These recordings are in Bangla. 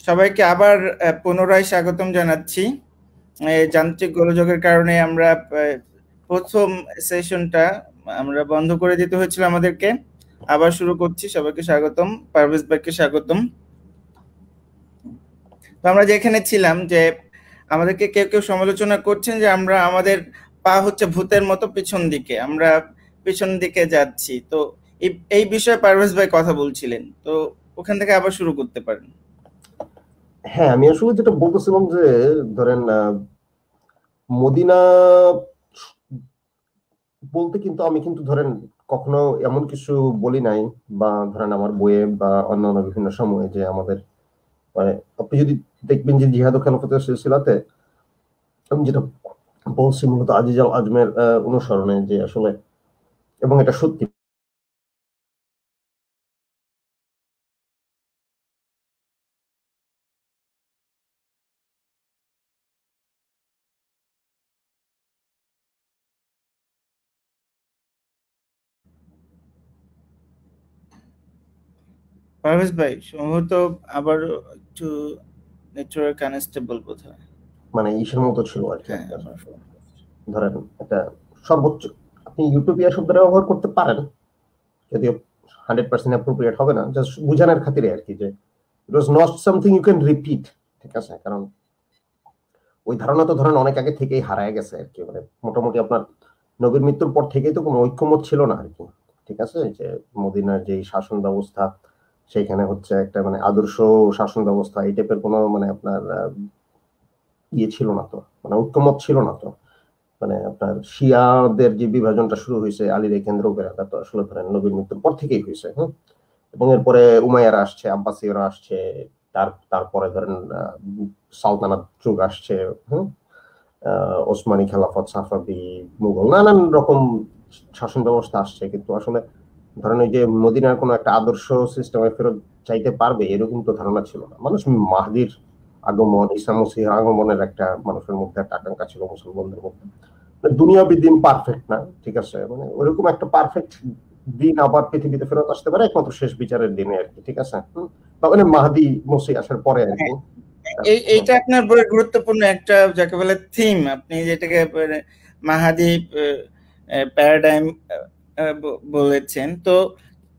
সবাইকে আবার পুনরায় স্বাগতম জানাচ্ছি। যান্ত্রিক গোলযোগের কারণে আমরা প্রথম সেশনটা আমরা বন্ধ করে দিতে হয়েছিল আমাদেরকে। আবার শুরু করছি। সবাইকে স্বাগতম, পারভেজ ভাইকে স্বাগতম। তো আমরা যেখানে ছিলাম যে আমাদেরকে কেউ কেউ সমালোচনা করছেন যে আমাদের পা হচ্ছে ভূতের মতো পিছন দিকে, আমরা পিছন দিকে যাচ্ছি। তো এই বিষয়ে পারভেজ ভাই কথা বলছিলেন, তো ওখান থেকে আবার শুরু করতে পারেন। হ্যাঁ, আমি আসলে যেটা বলতেছিলাম যে ধরেন মদিনা বলতে কিন্তু আমি কিন্তু ধরেন কখনো এমন কিছু বলি নাই, বা ধরেন আমার বইয়ে বা অন্যান্য বিভিন্ন সময়ে যে আমাদের মানে আপনি যদি দেখবেন যে জিহাদ ও খেলাফতের সিলসিলাতে আমি যেটা বলছি মূলত আজিজ আল আজমের অনুসরণে, যে আসলে এবং এটা সত্যি পারভেজ ভাই সম্ভবত আবার একটু নেটওয়ার্ক আনস্টেবল বোধহয়। মানে ইসের মতো ছিল আর কি। হ্যাঁ, আপনার আবার ধরেন একটা সর্বোচ্চ আপনি ইউটোপিয়া শব্দটা ব্যবহার করতে পারেন, যদিও 100% অ্যাপ্রোপ্রিয়েট হবে না, জাস্ট বুঝানোর খাতিরে আর কি, যে it was not something you can repeat. ঠিক আছে, কারণ ওই ধারণা তো ধরেন অনেক আগে থেকেই হারায় গেছে আর কি। মানে মোটামুটি আপনার নবীর মৃত্যুর পর থেকেই তো কোনো ঐক্যমত ছিল না আর কি। ঠিক আছে, যে মদিনার যে শাসন ব্যবস্থা, সেখানে হচ্ছে একটা মানে আদর্শ শাসন ব্যবস্থা, এই টাইপের কোনো মানে আপনার ইয়ে ছিল না তো, মানে ঐক্যমত ছিল না তো। মানে আপনার শিয়াদের যে বিভাজনটা শুরু হয়েছে আলীরে কেন্দ্র করে, তা তো আসলে ধরেন নবীর মৃত্যুর পর থেকেই হয়েছে। হ্যাঁ, এবং এরপরে উমাইয়ারা আসছে, আব্বাসীয়রা আসছে, তারপরে ধরেন সালতানাত যুগ আসছে। হ্যাঁ, ওসমানী খেলাফত, সাফাবি, মুঘল, নানান রকম শাসন ব্যবস্থা আসছে, কিন্তু আসলে ধরেন ওই যে মদিনার কোনো একটা আদর্শ সিস্টেমে ফেরত চাইতে পারবে এরকম তো ধারণা ছিল না। মানুষ মাহদির আগমন, ঈসা মসিহের আগমনের একটা মানুষের মধ্যে একটা আকাঙ্ক্ষা ছিল, মুসলমানদের মধ্যে। দুনিয়াবি দিন পারফেক্ট না, ঠিক আছে, মানে ওইরকম একটা পারফেক্ট দিন আবার পৃথিবীতে ফেরত আসতে পারে একমাত্র শেষ বিচারের দিনে আর কি। ঠিক আছে, মানে মাহদি মসি আসার পরে আর কি। এইটা আপনার বড় গুরুত্বপূর্ণ একটা যাকে বলে থিম, আপনি যেটাকে মাহাদি প্যারাডাইম বলেছেন। তো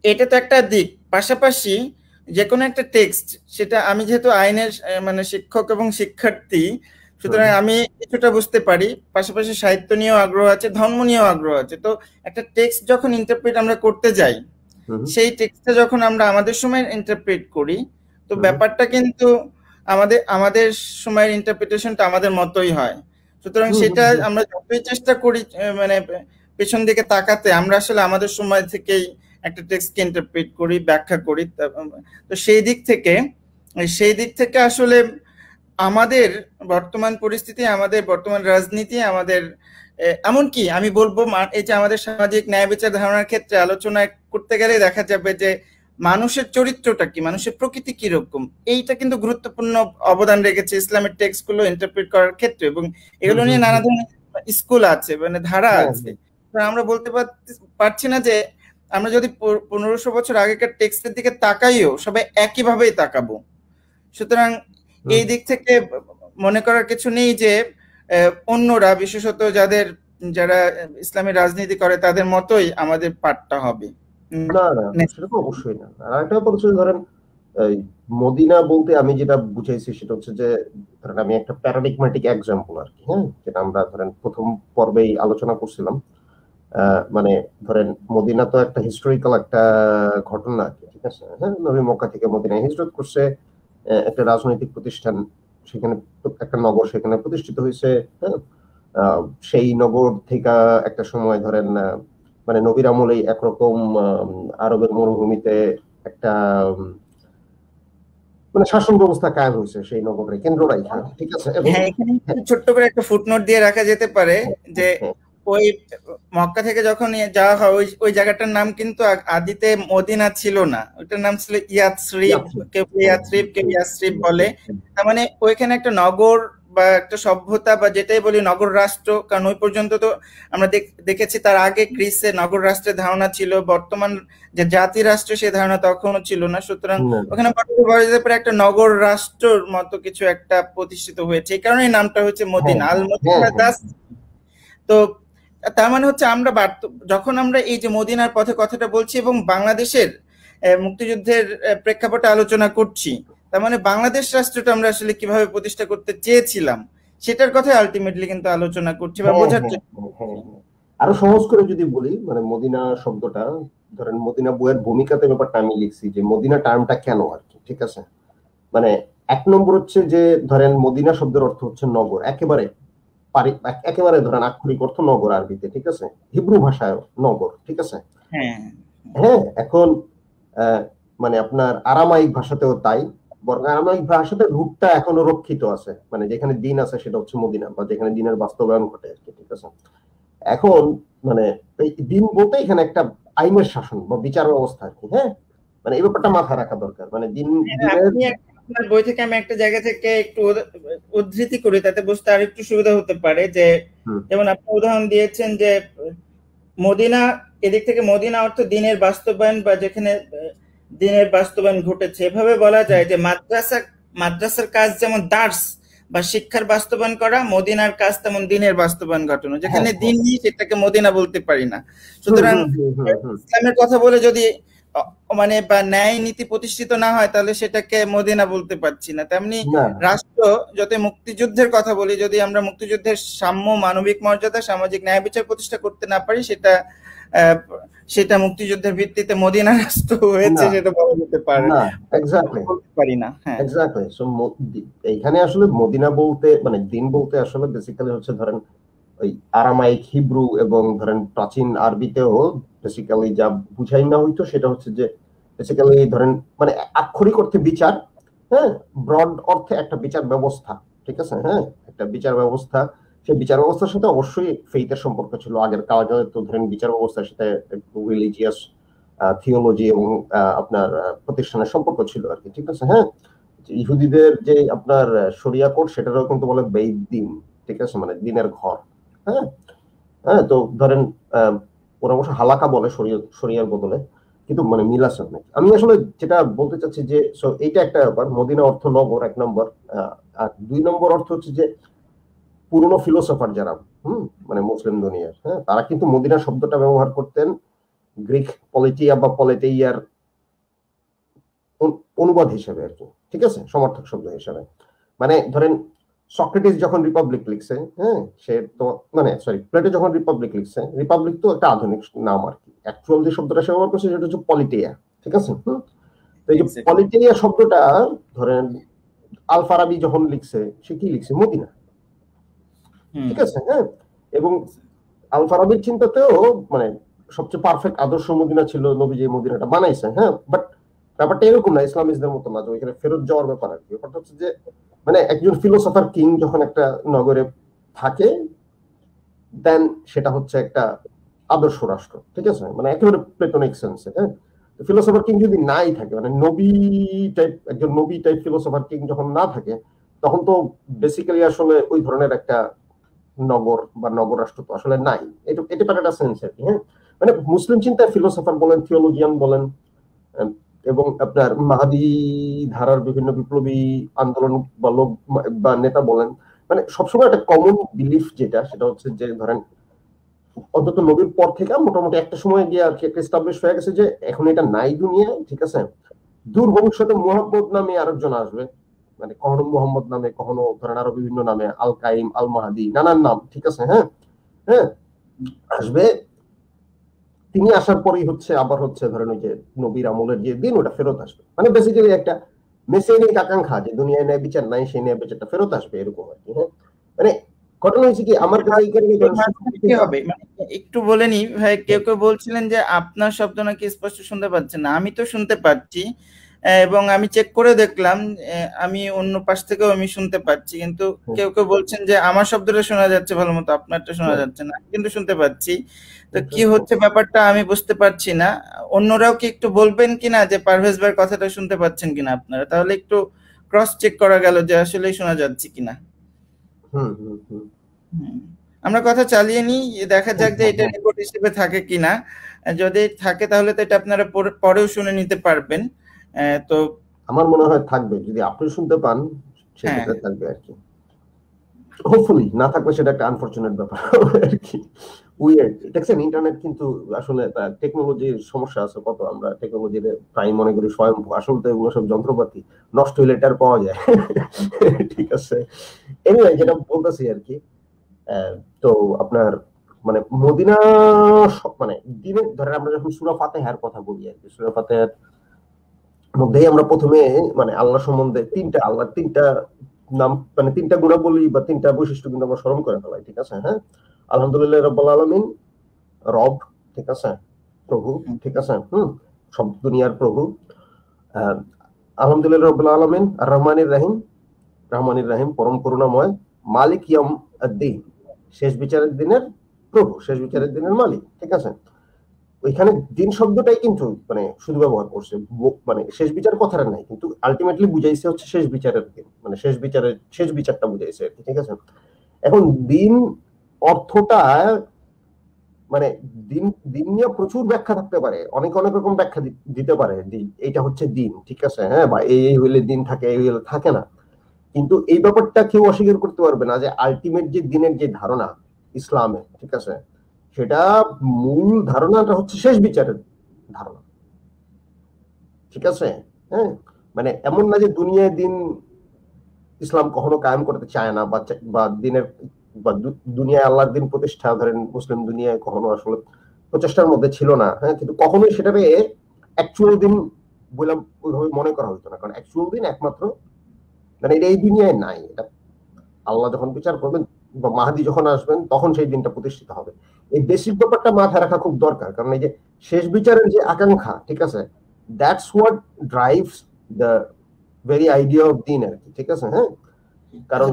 এটা তো একটা দিক, পাশাপাশি যে কোনো একটা টেক্সট, সেটা আমি যেহেতু আইনের মানে শিক্ষক এবং শিক্ষার্থী, সুতরাং আমি কিছুটা বুঝতে পারি। পাশাপাশি সাহিত্য নিয়েও আগ্রহ আছে, ধর্ম নিয়েও আগ্রহ আছে। তো একটা টেক্সট যখন ইন্টারপ্রেট আমরা করতে যাই, সেই টেক্সটটা যখন আমরা আমাদের সময় ইন্টারপ্রেট করি, তো ব্যাপারটা কিন্তু আমাদের আমাদের সময়ের ইন্টারপ্রিটেশনটা আমাদের মতোই হয়। সুতরাং সেটা আমরা যতই চেষ্টা করি মানে পেছন দিকে তাকাতে, আমরা আসলে আমাদের সময় থেকেই একটা টেক্সটকে ইন্টারপ্রেট করি, ব্যাখ্যা করি। তো সেই দিক থেকে আসলে আমাদের বর্তমান পরিস্থিতি, আমাদের বর্তমান রাজনীতি, আমাদের এমনকি আমি বলবো এই যে আমাদের সামাজিক ন্যায় বিচার ধারণার ক্ষেত্রে আলোচনা করতে গেলে দেখা যাবে যে মানুষের চরিত্রটা কি, মানুষের প্রকৃতি কিরকম, এইটা কিন্তু গুরুত্বপূর্ণ অবদান রেখেছে ইসলামের টেক্সট গুলো ইন্টারপ্রেট করার ক্ষেত্রে। এবং এগুলো নিয়ে নানা ধরনের স্কুল আছে, মানে ধারা আছে। আমরা বলতে পারছি না যে আমরা যদি 1500 বছর আগেকার টেক্সটের দিকে তাকাইও সবাই একইভাবেই তাকাবো। সুতরাং এই দিক থেকে মনে করার কিছু নেই যে অন্যরা, বিশেষত যারা ইসলামী রাজনীতি করে, তাদের মতোই আমাদের পাঠটা হবে। না না, সেটা তো অবশ্যই না। আর একটা ব্যাপার হচ্ছে ধরেন মদিনা বলতে আমি যেটা বুঝাইছি সেটা হচ্ছে যে ধরেন আমি একটা প্যারাডিগম্যাটিক এক্সাম্পল আর কি। হ্যাঁ, যেটা আমরা ধরেন প্রথম পর্বেই আলোচনা করছিলাম। মানে ধরেন মদিনা তো একটা হিস্টোরিক্যাল একটা ঘটনা আর কি। ঠিক আছে, হ্যাঁ, নবী মক্কা থেকে মদিনায় হিজরত করছে, একটা রাজনৈতিক প্রতিষ্ঠান সেখানে, একটা নগর সেখানে প্রতিষ্ঠিত হয়েছে। হ্যাঁ, সেই নগর থেকে একটা সময় ধরেন মানে নবীর আমলেই একরকম আরবের মরুভূমিতে একটা মানে শাসন ব্যবস্থা কায়েম হয়েছে সেই নগরে কেন্দ্র রাখা। ঠিক আছে, হ্যাঁ, এখানে ছোট্ট করে একটা ফুটনোট দিয়ে রাখা যেতে পারে যে ওই মক্কা থেকে যখন যাওয়া হয় ওই জায়গাটার নাম কিন্তু আদিতে মদিনা ছিল না, ওইটার নাম ছিল ইয়াথরিব। কেউ ইয়াথরিব, কেউ ইয়াসরিব বলে। তার মানে ওইখানে একটা নগর বা একটা সভ্যতা বা যেটাই বলি নগর রাষ্ট্র, কারণ ওই পর্যন্ত তো আমরা দেখেছি তার আগে গ্রিসে নগর রাষ্ট্রের ধারণা ছিল, বর্তমান যে জাতি রাষ্ট্র সে ধারণা তখনও ছিল না। সুতরাং ওখানে বলা যেতে পারে একটা নগর রাষ্ট্রের মতো কিছু একটা প্রতিষ্ঠিত হয়েছে, এই কারণে নামটা হচ্ছে মদিনা, আল মদিনা দাস। তো তার মানে হচ্ছে আমরা যখন আমরা এই যে মদিনার পথে কথাটা বলছি এবং বাংলাদেশের মুক্তিযুদ্ধের প্রেক্ষাপটে আলোচনা করছি, তার মানে বাংলাদেশ রাষ্ট্রটা আমরা আসলে কিভাবে প্রতিষ্ঠা করতে চেয়েছিলাম সেটার কথা আলটিমেটলি কিন্তু আলোচনা করছি বা বোঝার চেষ্টা। আরো সহজ করে যদি বলি, মানে মদিনা শব্দটা ধরেন মদিনা বইয়ের ভূমিকাতে ব্যাপারটা আমি লিখছি যে মদিনা টার্মটা কেন আর কি, ঠিক আছে। মানে এক নম্বর হচ্ছে যে ধরেন মদিনা শব্দের অর্থ হচ্ছে নগর, একেবারে ধরেন আক্ষরিক অর্থ নগর আরবিতে, ঠিক আছে, হিব্রু ভাষায় নগর, ঠিক আছে। হ্যাঁ, এখন মানে আপনার আরামাইক ভাষাতেও তাই, বরং আরামাইক ভাষাতে রূপটা এখনো রক্ষিত আছে, মানে যেখানে দিন আছে সেটা হচ্ছে মদিনা, বা যেখানে দিনের বাস্তবায়ন ঘটে আর কি, ঠিক আছে। এখন মানে দিন বলতে এখানে একটা আইনের শাসন বা বিচার ব্যবস্থা আর কি। হ্যাঁ, মানে এই ব্যাপারটা মাথায় রাখা দরকার। মানে আপনার বই থেকে আমি একটা জায়গা থেকে একটু উদ্ধৃতি করি, তাতে বুঝতে আর একটু সুবিধা হতে পারে। যে যেমন আপনি উদাহরণ দিয়েছেন যে মদিনা, এদিক থেকে মদিনা অর্থ দিনের বাস্তবায়ন বা যেখানে দিনের বাস্তবায়ন ঘটেছে। এভাবে বলা যায় যে মাদ্রাসার কাজ যেমন দার্স বা শিক্ষার বাস্তবায়ন করা, মদিনার কাজ তেমন দিনের বাস্তবায়ন ঘটানো। যেখানে দিন নেই সেটাকে মদিনা বলতে পারি না। সুতরাং ইসলামের কথা বলে যদি মানে বা ন্যায় নীতি প্রতিষ্ঠিত না হয় তাহলে সেটাকে মদিনা বলতে পারছি না। তেমনি রাষ্ট্র, যত মুক্তিযুদ্ধের কথা বলি, যদি আমরা মুক্তিযুদ্ধের সাম্য, মানবিক মর্যাদা, সামাজিক ন্যায় বিচার প্রতিষ্ঠা করতে না পারি, সেটা মুক্তিযুদ্ধের ভিত্তিতে মদিনা রাষ্ট্র হয়েছে সেটা বলা যেতে পারে না, এক্স্যাক্টলি বলতে পারি না। হ্যাঁ, এক্স্যাক্টলি। সো এইখানে আসলে মদিনা বলতে মানে দিন বলতে আসলে বেসিক্যালি হচ্ছে ধরেন ওই আরামাইক, হিব্রু এবং ধরেন প্রাচীন আরবিতেও বেসিক্যালি যা বুঝাই না হইতো সেটা হচ্ছে যে বেসিক্যালি ধরেন মানে আক্ষরিক অর্থে বিচার, হ্যাঁ, ব্রড অর্থে একটা বিচার ব্যবস্থা, ঠিক আছে। হ্যাঁ, একটা বিচার ব্যবস্থা, সেই বিচার ব্যবস্থার সাথে অবশ্যই ফেইথের সম্পর্ক ছিল। আগের কালে তো ধরেন বিচার ব্যবস্থার সাথে রিলিজিয়াস থিওলজি এবং আপনার প্রতিষ্ঠানের সম্পর্ক ছিল আর কি, ঠিক আছে। হ্যাঁ, ইহুদিদের যে আপনার শরিয়া কোড সেটারও কিন্তু বলে বেইত দিন, ঠিক আছে, মানে দিনের ঘর। হ্যাঁ, হ্যাঁ, তো ধরেন ওরা অবশ্য হালাকা বলে শরিয়ার বদলে, কিন্তু মানে মিল আছে অনেক। আমি আসলে যেটা বলতে চাচ্ছি যে এইটা একটা ব্যাপার, মদিনা অর্থ নগর এক নম্বর। আর দুই নম্বর অর্থ হচ্ছে যে পুরনো ফিলোসফার যারা মানে মুসলিম দুনিয়ার, হ্যাঁ, তারা কিন্তু মদিনা শব্দটা ব্যবহার করতেন গ্রিক পলিটিয়া বা পলিটেইয়ার অনুবাদ হিসেবে আর কি, ঠিক আছে, সমর্থক শব্দ হিসেবে। মানে ধরেন সক্রেটিস যখন রিপাবলিক লিখছে, হ্যাঁ, সে তো মানে সরি প্লেটো যখন রিপাবলিক লিখছে, রিপাবলিক তো একটা আধুনিক নাম আর কি, অ্যাকচুয়াল যে শব্দটা সে ব্যবহার করছে সেটা হচ্ছে পলিটেইয়া, ঠিক আছে। তো এই যে পলিটেইয়া শব্দটা ধরেন আল ফারাবি যখন লিখছে, সে কি লিখছে? মদিনা, ঠিক আছে। হ্যাঁ, এবং আল ফারাবির চিন্তাতেও মানে সবচেয়ে পারফেক্ট আদর্শ মদিনা ছিল নবী যে মদিনাটা বানাইছে। হ্যাঁ, বাট ব্যাপারটা এরকম না, ইসলামিস্টদের মতো না যে ওইখানে ফেরত যাওয়ার ব্যাপার আর কি। ব্যাপারটা হচ্ছে যে মানে একজন ফিলোসফার কিং যখন একটা নগরে থাকে, দেন সেটা হচ্ছে একটা আদর্শ রাষ্ট্র, ঠিক আছে, মানে একেবারে প্লেটোনিক সেন্সে। হ্যাঁ, ফিলোসফার কিং যদি নাই থাকে, মানে নবী টাইপ, একজন নবী টাইপ ফিলোসফার কিং যখন না থাকে, তখন তো বেসিক্যালি আসলে ওই ধরনের একটা নগর বা নগর রাষ্ট্র তো আসলে নাই। এটা একটা সেন্স আর কি। হ্যাঁ, মানে মুসলিম চিন্তায় ফিলোসফার বলেন, থিওলজিয়ান বলেন, এবং আপনার মাহাদি ধারার বিভিন্ন বিপ্লবী আন্দোলন বা লোক বা নেতা বলেন, মানে সবসময় একটা কমন বিলিফ যেটা, সেটা হচ্ছে যে ধরেন অন্তত নবীর পর থেকে মোটামুটি একটা সময় গিয়ে আর কি একটা এস্টাবলিশ হয়ে গেছে যে এখন এটা নাই দুনিয়ায়, ঠিক আছে। দূর ভবিষ্যতে মুহাম্মদ নামে আরেকজন আসবে, মানে কখনো মোহাম্মদ নামে, কখনো ধরেন আরো বিভিন্ন নামে, আল কাইম, আল মাহাদি, নানান নাম, ঠিক আছে। হ্যাঁ, হ্যাঁ, আসবে। তিনি আসার পরেই হচ্ছে আবার হচ্ছে ধরেন ওই যে নবীর আমলের যে দিন ওটা ফেরত আসবে, মানে বেসিক্যালি একটা মেসিয়ানিক আকাঙ্ক্ষা যে দুনিয়ায় ন্যায় বিচার নাই, সেই ন্যায় বিচারটা ফেরত আসবে, এরকম আর কি। হ্যাঁ, মানে ঘটনা হয়েছে কি আমার কাছে একটু বলে নি ভাই, কেউ কেউ বলছিলেন যে আপনার শব্দ নাকি স্পষ্ট শুনতে পাচ্ছেন না। আমি তো শুনতে পাচ্ছি এবং আমি চেক করে দেখলাম, আমি অন্য পাশ থেকেও আমি শুনতে পাচ্ছি, কিন্তু কেউ কেউ বলছেন যে আমার শব্দটা শোনা যাচ্ছে ভালো মতো, আপনারটা শোনা যাচ্ছে না, কিন্তু শুনতে পাচ্ছি। তো কি হচ্ছে ব্যাপারটা আমি বুঝতে পারছি না। অন্যরাও কি একটু বলবেন কিনা যে পারভেজ ভাইয়ের কথাটা শুনতে পাচ্ছেন কিনা আপনারা, তাহলে একটু ক্রস চেক করা গেল যে আসলে শোনা যাচ্ছে কিনা। আমরা কথা চালিয়ে নিই, দেখা যাক যে এটা রেকর্ড হিসেবে থাকে কিনা। যদি থাকে তাহলে তো এটা আপনারা পরেও শুনে নিতে পারবেন। তো আমার মনে হয় থাকবে, যদি আপনি শুনতে পান সেক্ষেত্রে থাকবে আর কি। হোপফুলি না থাকলে সেটা একটা আনফরচুনেট ব্যাপার আর কি। উইয়ার্ড দেখছেন, ইন্টারনেট কিন্তু আসলে টেকনোলজির সমস্যা আছে কত। আমরা টেকনোলজির প্রায় মনে করি স্বয়ংভূ, আসলে তো এগুলো সব যন্ত্রপাতি, নষ্ট হইলে এটা আর পাওয়া যায় ঠিক আছে। এনিওয়ে যেটা বলতেছি আর কি, তো আপনার মানে মদিনা মানে দিনে ধরেন আমরা যখন সূরা ফাতিহার কথা বলি আর কি, সূরা ফাতিহার মধ্যেই আমরা প্রথমে মানে আল্লাহ সম্বন্ধে আল্লাহর তিনটা নাম, মানে তিনটা গুণাবলী বা তিনটা বৈশিষ্ট্য কিন্তু আমরা স্মরণ করে ফেলাই, ঠিক আছে। হ্যাঁ, আলহামদুলিল্লাহ রাব্বুল আলামিন, রব, ঠিক আছে, প্রভু, ঠিক আছে, সব দুনিয়ার প্রভু। আলহামদুলিল্লাহ রাব্বুল আলামিন আর রহমানির রহিম, পরম করুণাময়, মালিক ইয়াউমিদ্দিন, শেষ বিচারের দিনের প্রভু, শেষ বিচারের দিনের মালিক, ঠিক আছে। ওইখানে দিন শব্দটাই কিন্তু মানে শুধু ব্যবহার করছে, মানে শেষ বিচার কথাটা নাই, কিন্তু আলটিমেটলি বুঝাইছে হচ্ছে শেষ বিচারের দিন, মানে শেষ বিচারটা বুঝাইছে আর কি, ঠিক আছে। এখন দিন অর্থটা মানে দিন দিন নিয়ে প্রচুর ব্যাখ্যা থাকতে পারে, অনেক অনেক রকম ব্যাখ্যা দিতে পারে। এইটা হচ্ছে দিন, ঠিক আছে, হ্যাঁ, বা এই হইলে দিন থাকে, এই হইলে থাকে না। কিন্তু এই ব্যাপারটা কেউ অস্বীকার করতে পারবে না যে আলটিমেট যে দিনের যে ধারণা ইসলামে, ঠিক আছে, সেটা মূল ধারণাটা হচ্ছে শেষ বিচারের ধারণা, ঠিক আছে। হ্যাঁ, মানে এমন না যে দুনিয়ায় দিন ইসলাম কখনো কায়েম করতে চায় না, বা দিনের বা দুনিয়ায় আল্লাহর দিন প্রতিষ্ঠা, ধরেন মুসলিম দুনিয়ায় কখনো আসলে প্রচেষ্টার মধ্যে ছিল না, হ্যাঁ, কিন্তু কখনোই সেটাকে অ্যাকচুয়াল দিন বলে ওইভাবে মনে করা হতো না, কারণ অ্যাকচুয়াল দিন একমাত্র মানে এটা এই দুনিয়ায় নাই। এটা আল্লাহ যখন বিচার করবেন বা মাহাদি যখন আসবেন তখন সেই দিনটা প্রতিষ্ঠিত হবে। এই বেসিক ব্যাপারটা মাথায় রাখা খুব দরকার, কারণ এই যে শেষ বিচারের যে আকাঙ্ক্ষা, ঠিক আছে, that's what drives the very idea of দিন আর কি, ঠিক আছে। হ্যাঁ, কারণ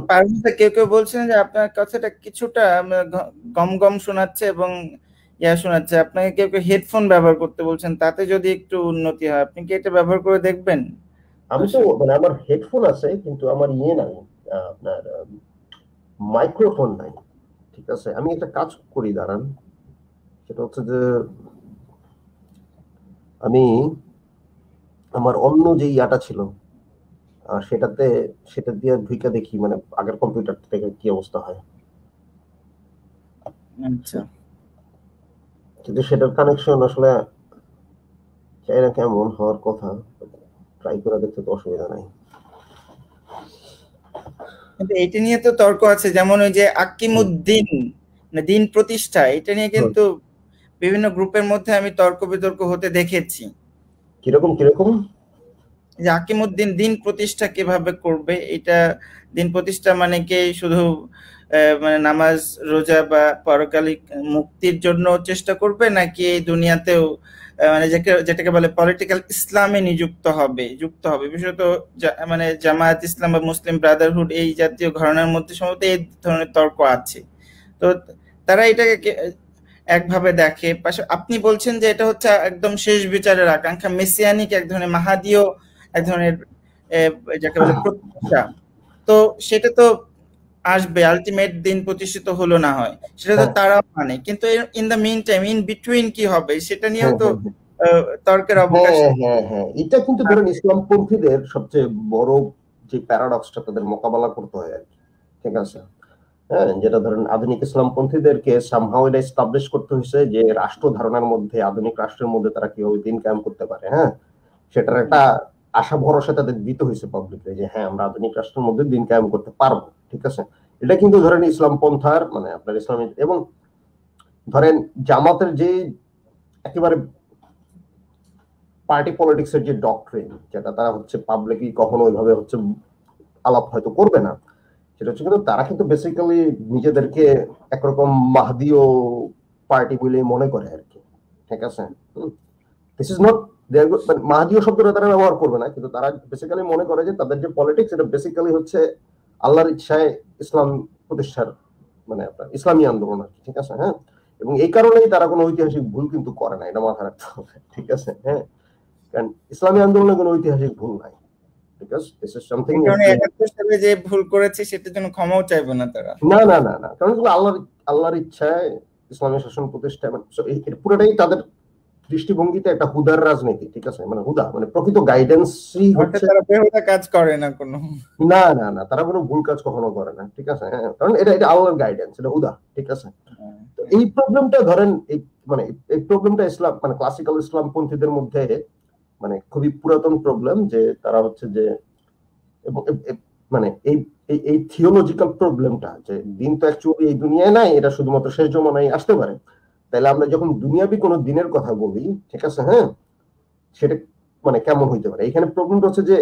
কেউ কেউ বলছেন যে আপনার কথাটা কিছুটা গম গম শোনাচ্ছে এবং শোনাচ্ছে, আপনাকে কেউ কেউ হেডফোন ব্যবহার করতে বলছেন, তাতে যদি একটু উন্নতি হয় আপনি কি এটা ব্যবহার করে দেখবেন? আমি তো মানে আমার হেডফোন আছে কিন্তু আমার নাই, আপনার মাইক্রোফোন নাই, ঠিক আছে। আমি একটা কাজ করি, দাঁড়ান, সেটা হচ্ছে যে আমি আমার অন্য যে ইয়াটা ছিল সেটা দিয়ে ঢুকে দেখি মানে আগের কম্পিউটার থেকে কি অবস্থা হয়। আচ্ছা, কিন্তু সেটার কানেকশন আসলে চাই না কেমন হওয়ার কথা, ট্রাই করে দেখতে তো অসুবিধা নাই। কিন্তু এটা নিয়ে তো তর্ক আছে, যেমন ওই যে আকিমুদ্দিন দিন প্রতিষ্ঠা, এটা নিয়ে কিন্তু বিভিন্ন গ্রুপের মধ্যে আমি তর্ক বিতর্ক হতে দেখেছি। কিরকম যে আকিমুদ্দিন দিন প্রতিষ্ঠা কিভাবে করবে, এটা দিন প্রতিষ্ঠা মানে কি শুধু মানে নামাজ রোজা বা পরকালিক মুক্তির জন্য চেষ্টা করবে, নাকি এই দুনিয়াতেও মানে যেটাকে বলে পলিটিক্যাল ইসলামে যুক্ত হবে বিশেষত মানে জামায়াত ইসলাম বা মুসলিম ব্রাদারহুড এই জাতীয় ঘরানার মধ্যে সম্ভবত এই ধরনের তর্ক আছে। তো তারা এটাকে একভাবে দেখে। আপনি বলছেন যে এটা হচ্ছে একদম শেষ বিচারের আকাঙ্ক্ষা, মেসিয়ানিক এক ধরনের মাহাদীয় এক ধরনের যাকে বলে প্রত্যাশা। তো সেটা তো আসবে, আলটিমেট দিন প্রতিষ্ঠিত হলো না হয়, সেটা তো তারা মানে, কিন্তু in the meantime in between কি হবে সেটা নিয়েও তো তর্কের অবকাশ। হ্যাঁ, এটা কিন্তু ধরেন ইসলামপন্থীদের সবচেয়ে বড় যে প্যারাডক্সটা তাদের মোকাবেলা করতে হয় আর কি, ঠিক আছে। হ্যাঁ, যেটা ধরেন আধুনিক ইসলামপন্থীদেরকে সামহাউ এটা এস্টাবলিশ করতে হয়েছে যে রাষ্ট্র ধারণার মধ্যে, আধুনিক রাষ্ট্রের মধ্যে তারা কিভাবে দিন কায়েম করতে পারে। হ্যাঁ, সেটার একটা আশা ভরসা তাদের দিতে হয়েছে পাবলিকলি যে হ্যাঁ আমরা আধুনিক রাষ্ট্রের মধ্যে দিন কায়েম করতে পারবো, ঠিক আছে। এটা কিন্তু ধরেন ইসলাম পন্থার মানে আপনার ইসলামী এবং ধরেন জামাতের যে একেবারে পার্টি পলিটিক্সের যে ডক্ট্রিন, যেটা তারা হচ্ছে পাবলিকলি কখনো ওইভাবে হচ্ছে আলাপ হয়তো করবে না, সেটা হচ্ছে কিন্তু তারা কিন্তু বেসিক্যালি নিজেদেরকে একরকম মাহদীয় পার্টি বলে মনে করে আর কি, ঠিক আছে। দিস ইজ নট মাহদীয় শব্দটা তারা ব্যবহার করবে না, কিন্তু তারা বেসিক্যালি মনে করে যে তাদের যে পলিটিক্স এটা বেসিক্যালি হচ্ছে আল্লাহর ইচ্ছায় ইসলাম প্রতিষ্ঠার মানে আপনার ইসলামী আন্দোলন আর কি, ঠিক আছে। হ্যাঁ, এবং এই কারণেই তারা কোনো ঐতিহাসিক ভুল কিন্তু করে না, এটা মাথায় রাখতে হবে, ঠিক আছে। হ্যাঁ, কারণ ইসলামী আন্দোলনে কোনো ঐতিহাসিক ভুল নাই, বিকজ দিস ইজ সামথিং। কারণ 71 সালে যে ভুল করেছে সেটার জন্য ক্ষমাও চাইবে না তারা। না না না না, কারণ আল্লাহর ইচ্ছায় ইসলামের শাসন প্রতিষ্ঠা, পুরোটাই তাদের দৃষ্টিভঙ্গিতে একটা হুদার রাজনীতি, ঠিক আছে, মানে হুদা মানে প্রকৃত গাইডেন্সই হচ্ছে, তারা বেহুদা কাজ করে না কোনো। না না না, তারা কোনো ভুল কাজ কখনো করে না, ঠিক আছে, হ্যাঁ, কারণ এটা আল্লাহর গাইডেন্স, এটা হুদা, ঠিক আছে। তো এই প্রবলেমটা ধরেন মানে এই প্রবলেমটা ইসলাম মানে ক্লাসিক্যাল ইসলামপন্থীদের মধ্যে মানে খুবই পুরাতন প্রবলেম, যে তারা হচ্ছে যে এবং মানে এই এই থিওলজিক্যাল প্রবলেমটা, যে দিন তো অ্যাকচুয়ালি এই দুনিয়ায় নাই, এটা শুধুমাত্র শেষ জমানায় আসতে পারে। তাহলে আমরা যখন দুনিয়াবি কোনো দিনের কথা বলি, ঠিক আছে, হ্যাঁ, সেটা মানে কেমন হইতে পারে। এখানে প্রবলেমটা হচ্ছে যে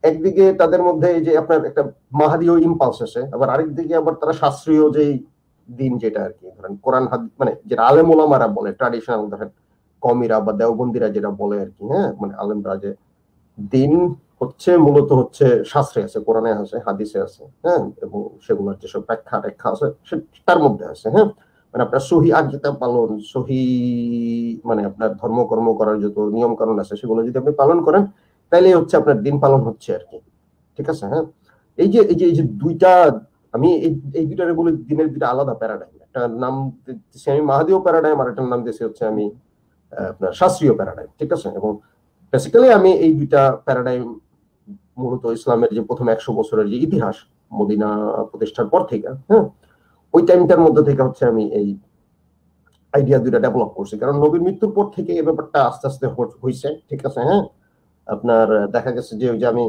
একদিকে তাদের মধ্যে এই যে আপনার একটা মাহাদীয় ইম্পালস আছে, আবার আরেকদিকে আবার তারা শাস্ত্রীয় যেই দিন, যেটা আর কি ধরেন কোরআন মানে যেটা আলেম ওলামারা বলে, ট্র্যাডিশনাল ধরেন কমিরা বা দেওবন্দিরা যেটা বলে আর কি, হ্যাঁ, মানে আলেমরা, যে দিন হচ্ছে মূলত হচ্ছে শাস্ত্রে আছে, কোরআনে আছে, হাদিসে আছে, হ্যাঁ, এবং সেগুলোর যেসব ব্যাখ্যা আছে তার মধ্যে আছে, হ্যাঁ, মানে আপনার সহি আকিদা পালন, সহি মানে আপনার ধর্মকর্ম করার যত নিয়ম কানুন আছে সেগুলো যদি আপনি পালন করেন, তাইলে হচ্ছে আপনার দিন পালন হচ্ছে আর কি, ঠিক আছে, হ্যাঁ। এই যে দুইটা, আমি এই দুইটারে বলি দিনের দুইটা আলাদা প্যারাডাইম। একটা নাম দিচ্ছি আমি মাহাদীয় প্যারাডাইম, আর একটা নাম দিচ্ছি হচ্ছে আমি আপনার শাস্ত্রীয় প্যারাডাইম, ঠিক আছে। এবং বেসিক্যালি আমি এই দুইটা প্যারাডাইম মূলত ইসলামের যে প্রথম 100 বছরের যে ইতিহাস মদিনা প্রতিষ্ঠার পর থেকে, হ্যাঁ, ওই টাইমটার মধ্যে থেকে হচ্ছে আমি এই আইডিয়া দুইটা ডেভেলপ করছি। কারণ নবীর মৃত্যুর পর থেকে এই ব্যাপারটা আস্তে আস্তে হয়েছে, ঠিক আছে, হ্যাঁ। আপনার দেখা গেছে যে ওই যে আমি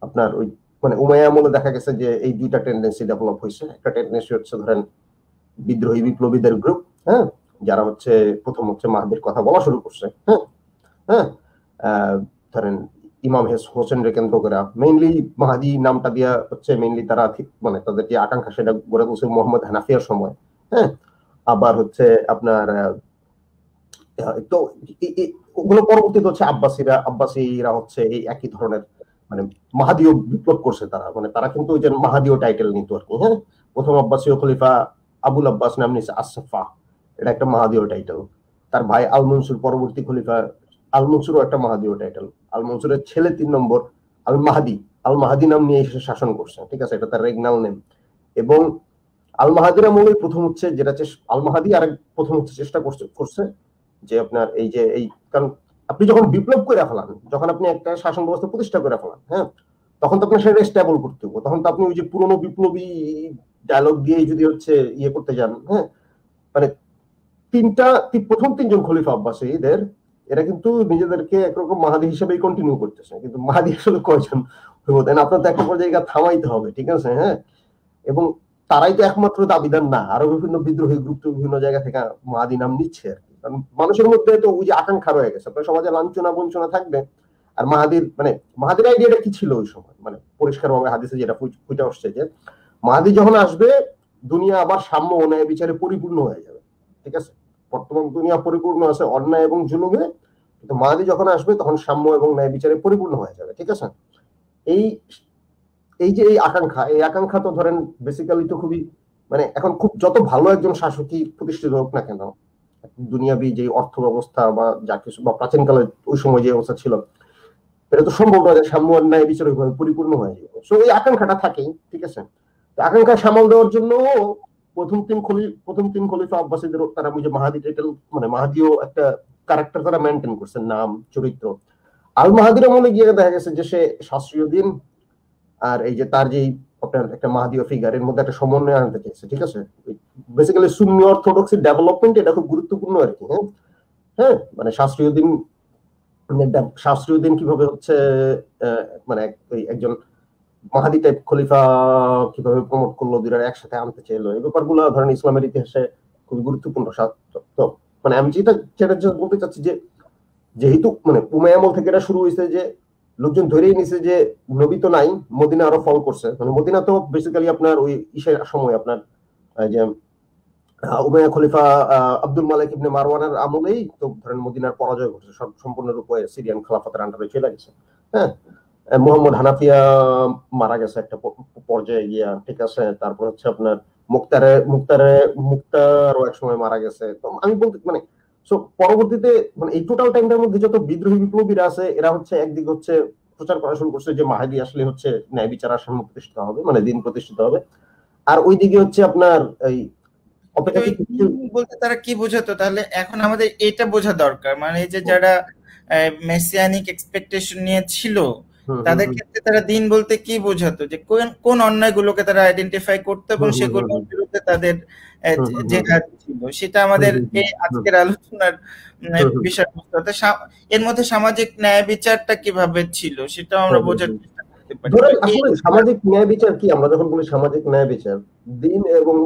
আপনার ওই মানে উমাইয়া আমলে দেখা গেছে যে এই দুইটা টেন্ডেন্সি ডেভেলপ হয়েছে। একটা টেন্ডেন্সি হচ্ছে ধরেন বিদ্রোহী বিপ্লবীদের গ্রুপ, হ্যাঁ, যারা হচ্ছে প্রথম হচ্ছে মাহাদির কথা বলা শুরু করছে, হ্যাঁ হ্যাঁ, ধরেন ইমাম হোসেনকে কেন্দ্র করে মেইনলি মাহাদি নামটা দিয়া হচ্ছে মেইনলি তারা মানে তাদের যে আকাঙ্ক্ষা সেটা গড়ে তুলছে মোহাম্মদ হানাফিয়ার সময়, হ্যাঁ। আবার হচ্ছে আপনার তো ওগুলো পরবর্তীতে হচ্ছে আব্বাসীরা হচ্ছে এই একই ধরনের মানে মাহাদীয় বিপ্লব করছে তারা, মানে তারা কিন্তু ওই যে মাহাদীয় টাইটেল নিত আর কি, হ্যাঁ। প্রথম আব্বাসীয় খলিফা আবুল আব্বাস নাম নিচ্ছে আসফা, এটা একটা মাহাদীয় টাইটেল। তার ভাই আল মনসুর পরবর্তী খলিফা, আল মনসুরও একটা মাহাদীয় টাইটেল। আল মনসুরের ছেলে 3 নম্বর আল মাহাদি নাম নিয়ে এসে শাসন করছে, ঠিক আছে, এটা তার রেগনাল নেম। এবং আল মাহাদির আমলে প্রথম হচ্ছে যেটা আল মাহাদি আর প্রথম হচ্ছে চেষ্টা করছে যে আপনার এই যে এই, কারণ আপনি যখন বিপ্লব করে ফেলান, যখন আপনি একটা শাসন ব্যবস্থা প্রতিষ্ঠা করে ফেলান, হ্যাঁ, তখন তো আপনার সেটা স্টেবল করতে হবে। তখন তো আপনি ওই যে পুরোনো বিপ্লবী ডায়লগ দিয়ে যদি হচ্ছে ইয়ে করতে যান, হ্যাঁ, মানে প্রথম 3 জন খলিফা আব্বাসীদের এরা কিন্তু নিজেদেরকে একরকম মাহাদি হিসেবেই কন্টিনিউ করতেছে, কিন্তু মাহাদি আসলে কয়জন হইব, আপনার তো একটা পর্যায়ে থামাইতে হবে, ঠিক আছে, হ্যাঁ। এবং তারাই তো একমাত্র দাবিদার না, আরো বিভিন্ন বিদ্রোহী গ্রুপ বিভিন্ন জায়গা থেকে মাহাদি নাম নিচ্ছে আর কি। কারণ মানুষের মধ্যে তো ওই যে আকাঙ্ক্ষা রয়ে গেছে, আপনার সমাজে লাঞ্ছনা বঞ্চনা থাকবে। আর মাহাদির আইডিয়াটা কি ছিল ওই সময়, মানে পরিষ্কার ভাবে হাদিসে যেটা ফুটে আসছে যে মাহাদি যখন আসবে দুনিয়া আবার সাম্য অন্যায় বিচারে পরিপূর্ণ হয়ে যাবে, ঠিক আছে। বর্তমান দুনিয়া পরিপূর্ণ আছে অন্যায় এবং জুলুমে, কিন্তু মাহাদি যখন আসবে তখন সাম্য এবং ন্যায় বিচারে পরিপূর্ণ হয়ে যাবে, ঠিক আছে। এই যে এই আকাঙ্ক্ষা তো ধরেন বেসিক্যালি তো খুবই মানে এখন খুব যত ভালো একজন শাসকই প্রতিষ্ঠিত হোক না কেন, দুনিয়াবি যে অর্থ ব্যবস্থা বা যা কিছু বা প্রাচীনকালে ওই সময় যে অবস্থা ছিল, এটা তো সম্ভব নয় যে সাম্য ন্যায় বিচার পরিপূর্ণ হয়ে যাবে। সো এই আকাঙ্ক্ষাটা থাকেই, ঠিক আছে। আকাঙ্ক্ষা সামাল দেওয়ার জন্য প্রথম তিন খলিফা আব্বাসীদের তারা ওই যে মাহাদি টাইটেল মানে মাহাদিও একটা ক্যারেক্টার তারা মেনটেন করছে, নাম চরিত্র। আল মাহাদির আমলে গিয়ে দেখা গেছে যে সে শাস্ত্রীয় দিন আর এই যে তার যে আপনার একটা মাহাদীয় ফিগার এর মধ্যে একটা সমন্বয় আনতে চাইছে, ঠিক আছে। বেসিক্যালি সুন্নি অর্থোডক্সি ডেভেলপমেন্ট এটা খুব গুরুত্বপূর্ণ আর কি, হ্যাঁ হ্যাঁ, মানে শাস্ত্রীয় দিন কিভাবে হচ্ছে মানে একজন মাহাদি টাইপ খলিফা কিভাবে প্রমোট করলো, দুইটা একসাথে আনতে চাইলো, এই ব্যাপারগুলো ধরেন ইসলামের ইতিহাসে খুবই গুরুত্বপূর্ণ। তো মানে আমি যেটা বলতে চাচ্ছি যে যেহেতু মানে উমাইয়া আমল থেকে এটা শুরু হয়েছে যে লোকজন ধরেই নিছে যে নবী তো নাই, মদিনা আরো ফল করছে, মানে মদিনা তো বেসিক্যালি আপনার ওই ইসের সময় আপনার যে উমাইয়া খলিফা আব্দুল মালিক ইবনে মারওয়ানের আমলেই তো ধরেন মদিনার পরাজয় ঘটেছে, সম্পূর্ণরূপে সিরিয়ান খেলাফতের আন্ডারে চলে গেছে, হ্যাঁ। মোহাম্মদ হানাফিয়া মারা গেছে একটা পর্যায়ে গিয়া, ঠিক আছে। তারপর হচ্ছে আপনার মুক্তারও এক সময় মারা গেছে। তো আমি বলতে মানে পরবর্তীতে মানে এই টোটাল টাইমটার মধ্যে যত বিদ্রোহী বিপ্লবীরা আছে এরা হচ্ছে একদিকে হচ্ছে প্রচার করা শুরু করছে যে মাহাদি আসলে হচ্ছে ন্যায় বিচার আর সাম্য প্রতিষ্ঠিত হবে, মানে দিন প্রতিষ্ঠিত হবে। আর ওইদিকে হচ্ছে আপনার এই বলতে তারা কি বোঝাতো, তাহলে এখন আমাদের এটা বোঝা দরকার, মানে এই যে যারা মেসিয়ানিক এক্সপেকটেশন নিয়ে ছিল তাদের ক্ষেত্রে তারা দিন বলতে কি বোঝাতো, যে কোন অন্যায়গুলোকে তারা আইডেন্টিফাই করতো এবং সেগুলোর বিরুদ্ধে তাদের জেহাদ ছিল, সেটা আমাদের এই আজকের আলোচনার বিষয়বস্তু। এর মধ্যে সামাজিক ন্যায় বিচারটা কিভাবে ছিল সেটা আমরা বোঝার চেষ্টা করতে পারি। আসলে সামাজিক ন্যায় বিচার কি, আমরা যখন বলি সামাজিক ন্যায় বিচার, দিন এবং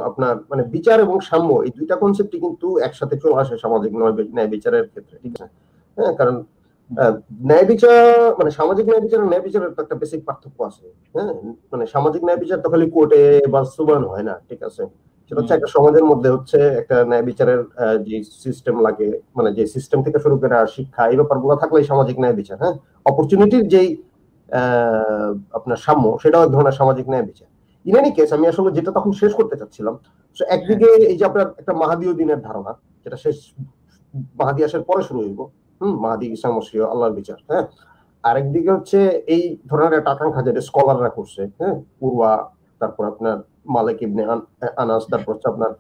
আপনার মানে বিচার এবং সাম্য, এই দুইটা কনসেপ্টই কিন্তু একসাথে চলে আসে সামাজিক ন্যায় বিচারের ক্ষেত্রে, ঠিক আছে? হ্যাঁ, কারণ ন্যায় বিচার মানে সামাজিক ন্যায় বিচার আর ন্যায় বিচারের একটা বেসিক পার্থক্য আছে। হ্যাঁ, মানে সামাজিক ন্যায় বিচার তো খালি কোর্টে বাস্তবায়ন হয় না, ঠিক আছে? সেটা হচ্ছে একটা সমাজের মধ্যে হচ্ছে একটা ন্যায় বিচারের যে সিস্টেম লাগে, মানে যে সিস্টেম থেকে শুরু করে শিক্ষা, এই ব্যাপারগুলো থাকলেই সামাজিক ন্যায় বিচার। হ্যাঁ, অপরচুনিটির যেই আপনার সাম্য, সেটাও এক ধরনের সামাজিক ন্যায় বিচার। ইন এনি কেস, আমি আসলে যেটা তখন শেষ করতে চাচ্ছিলাম, একদিকে এই যে আপনার একটা মাহাদীয় দিনের ধারণা, যেটা শেষ মাহাদি আসার পরে শুরু হইব, মাহাদি ঈসা মসীহ আল্লাহর বিচার। হ্যাঁ, আরেকদিকে হচ্ছে এই ধরনের একটা আকাঙ্ক্ষা যেটা স্কলাররা করছে, হ্যাঁ, উরওয়া, তারপর আপনার মালিক ইবনে আনাস, তারপর হচ্ছে আপনার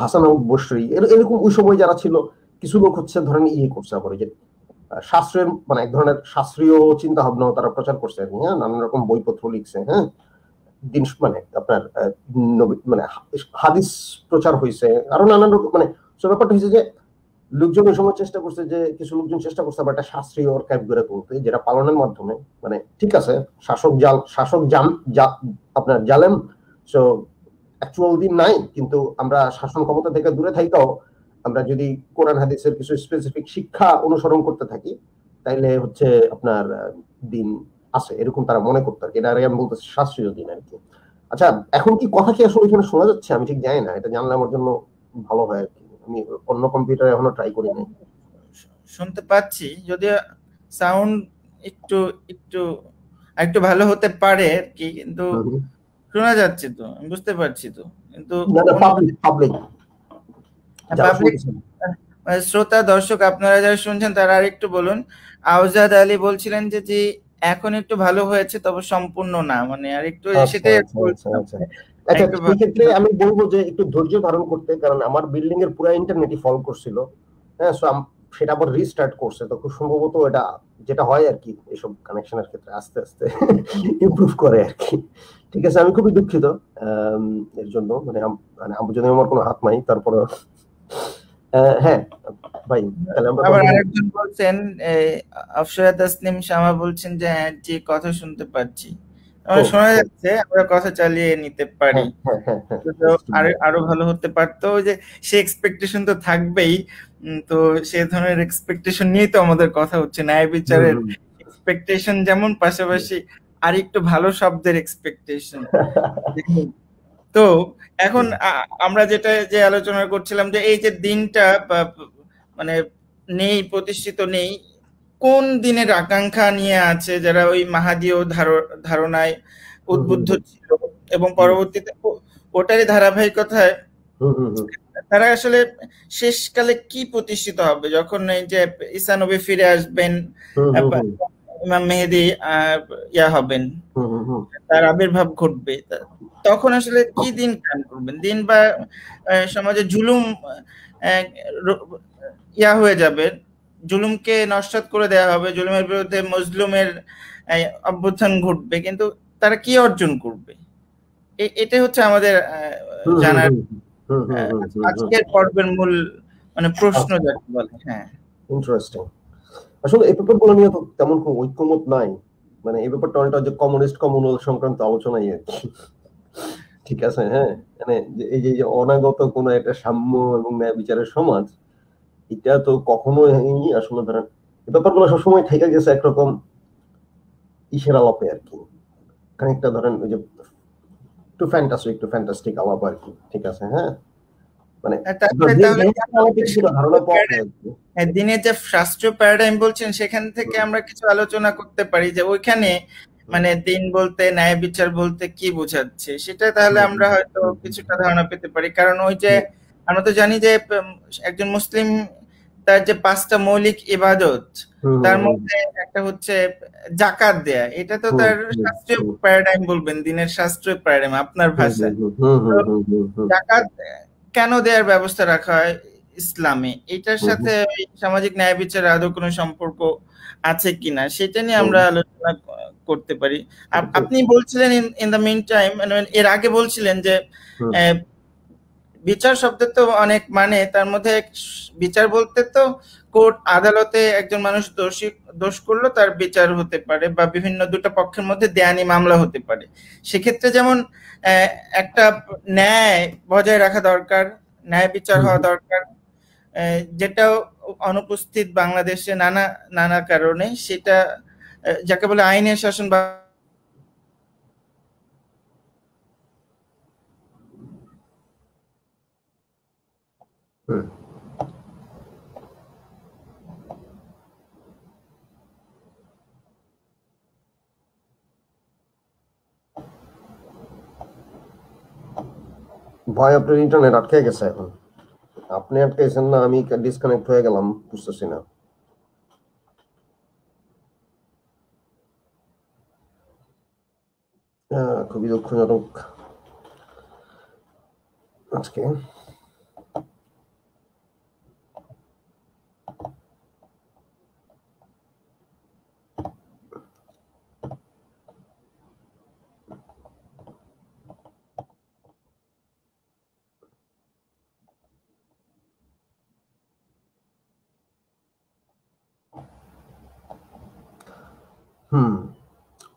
হাসান আল বসরি, এরকম ওই সময় যারা ছিল, কিছু লোক হচ্ছে ধরেন করছে আবার যে শাস্ত্রের মানে এক ধরনের শাস্ত্রীয় চিন্তা ভাবনাও তারা প্রচার করছে আর কি। হ্যাঁ, নানান রকম বইপত্র লিখছে। হ্যাঁ, দিন মানে আপনার মানে হাদিস প্রচার হয়েছে, আরো নানান রকম, মানে ব্যাপারটা হয়েছে যে লোকজন ওই সময় চেষ্টা করছে, যে কিছু লোকজন চেষ্টা করছে আবার একটা শাস্ত্রীয় ক্যাম্প গড়ে তুলতে, যেটা পালনের মাধ্যমে, মানে ঠিক আছে শাসক আপনার জালেম, সো অ্যাকচুয়াল দিন নাই, কিন্তু আমরা শাসন ক্ষমতা থেকে দূরে থাকাও আমরা যদি কোরআন হাদিসের কিছু স্পেসিফিক শিক্ষা অনুসরণ করতে থাকি, তাইলে হচ্ছে আপনার দিন আছে, এরকম তারা মনে করতো আর কি। এটা আমি বলতেছি শাস্ত্রীয় দিন আর কি। আচ্ছা, এখন কি কথা কি আসলে এখানে শোনা যাচ্ছে? আমি ঠিক জানি না, এটা জানলে আমার জন্য ভালো হয় আর কি। আমি অন্য কম্পিউটারে এখনো ট্রাই করি নাই। শুনতে পাচ্ছি, যদিও সাউন্ড একটু একটু একটু ভালো হতে পারে আর কি, কিন্তু শোনা যাচ্ছে তো, আমি বুঝতে পারছি তো, কিন্তু পাবলিক শ্রোতা দর্শক আপনারা যারা শুনছেন তারা আরেকটু বলুন। আওজাদ আলী বলছিলেন যে জি এখন একটু ভালো হয়েছে, তবে সম্পূর্ণ না, মানে আর একটু সেটাই ক্ষেত্রে আমি বলবো যে একটু ধৈর্য ধারণ করতে, কারণ আমার বিল্ডিং এর পুরো ইন্টারনেটই ফল করছিল। হ্যাঁ, সো সেটা আবার রিস্টার্ট করছে, তো খুব সম্ভবত এটা যেটা হয় আর কি এসব কানেকশনের ক্ষেত্রে আস্তে আস্তে ইমপ্রুভ করে আর কি। ঠিক আছে, আমি খুবই দুঃখিত এর জন্য, মানে যদি আমার কোনো হাত নাই, তারপরে হ্যাঁ ভাই, আবার আরেকজন বলছেন, আফসারা তাসনিম শামা বলছেন যে যে কথা শুনতে পাচ্ছি, শোনা যাচ্ছে, আমরা কথা চালিয়ে নিতে পারি, আরো ভালো হতে পারতো। যে সে এক্সপেকটেশন তো থাকবেই, তো সে ধরনের এক্সপেকটেশন নিয়েই তো আমাদের কথা হচ্ছে, ন্যায় বিচারের এক্সপেকটেশন যেমন, পাশাপাশি আর একটু ভালো শব্দের এক্সপেকটেশন। তো এখন আমরা যেটা যে আলোচনা করছিলাম, যে এই যে দিনটা মানে নেই, প্রতিষ্ঠিত নেই, কোন দিনের আকাঙ্ক্ষা নিয়ে আছে যারা ওই মাহাদীয় ধারণায় উদ্বুদ্ধ ছিল, এবং পরবর্তীতে ওটারই ধারাবাহিকতায় তারা আসলে শেষকালে কি প্রতিষ্ঠিত হবে, যখন এই যে ঈসা নবী ফিরে আসবেন, ইমাম মেহেদী হবেন, তার আবির্ভাব ঘটবে, তখন আসলে কি দিন কায়েম করবেন? দিন বা সমাজে জুলুম হয়ে যাবে, জুলুমকে নস্যাৎ করে দেওয়া হবে, জুলুমের বিরুদ্ধে মজলুমের অভ্যুত্থান ঘটবে, কিন্তু তারা কি অর্জন করবে? এটাই হচ্ছে আমাদের জানার আজকের পর্বের মূল মানে প্রশ্ন যাকে বলে। হ্যাঁ, ইন্টারেস্টিং। আসলে এই ব্যাপারগুলো নিয়ে তো তেমন কোনো ঐক্যমত নাই, মানে এই ব্যাপারটা অনেকটা যে কমিউনিস্ট কমিউনাল সংক্রান্ত আলোচনাই আর কি। ঠিক আছে, হ্যাঁ, মানে এই যে অনাগত কোন একটা সাম্য এবং ন্যায় বিচারের সমাজ, এটা তো কখনোই আসলে ধরেন এই ব্যাপারগুলো সবসময় থেকে গেছে একরকম ইসের আলাপে আর কি, খানিকটা ধরেন ওই যে একটু ফ্যান্টাস্টিক আলাপ আর কি। ঠিক আছে, হ্যাঁ, মানে দিনের যে শাস্ত্রীয় প্যারাডাইম বলছেন, সেখান থেকে আমরা কিছু আলোচনা করতে পারি যে ওইখানে মানে দিন বলতে, ন্যায় বিচার বলতে কি বোঝাচ্ছে, সেটা তাহলে আমরা হয়তো কিছুটা ধারণা পেতে পারি। কারণ ওই যে আমরা তো জানি যে একজন মুসলিম তার যে 5টা মৌলিক ইবাদত তার মধ্যে একটা হচ্ছে জাকাত দেয়া, এটা তো তার শাস্ত্রীয় প্যারাডাইম বলবেন, দিনের শাস্ত্রীয় প্যারাডাইম আপনার ভাষায়। তো জাকাত কেন দেওয়ার ব্যবস্থা রাখা হয় ইসলামে, এটার সাথে সামাজিক ন্যায় বিচারের আদৌ কোনো সম্পর্ক আছে কিনা সেটা নিয়ে আমরা আলোচনা করতে পারি। আপনি বলছিলেন ইন দ্য মিন টাইম, এর আগে বলছিলেন যে বিচার শব্দের তো অনেক মানে, তার মধ্যে বিচার বলতে তো কোর্ট আদালতে একজন মানুষ দোষ করলো তার বিচার হতে পারে, বা বিভিন্ন দুটো পক্ষের মধ্যে দেয়ানি মামলা হতে পারে। সেক্ষেত্রে যেমন একটা ন্যায় বজায় রাখা দরকার, ন্যায় বিচার হওয়া দরকার, যেটা অনুপস্থিত বাংলাদেশে নানা নানা কারণে, সেটা যাকে বলে আইনের শাসন বা ভাই আপনার ইন্টারনেট আটকে গেছে এখন, আপনি আটকাইছেন না আমি ডিসকানেক্ট হয়ে গেলাম বুঝতেছি না। খুবই দুঃখজনক আজকে।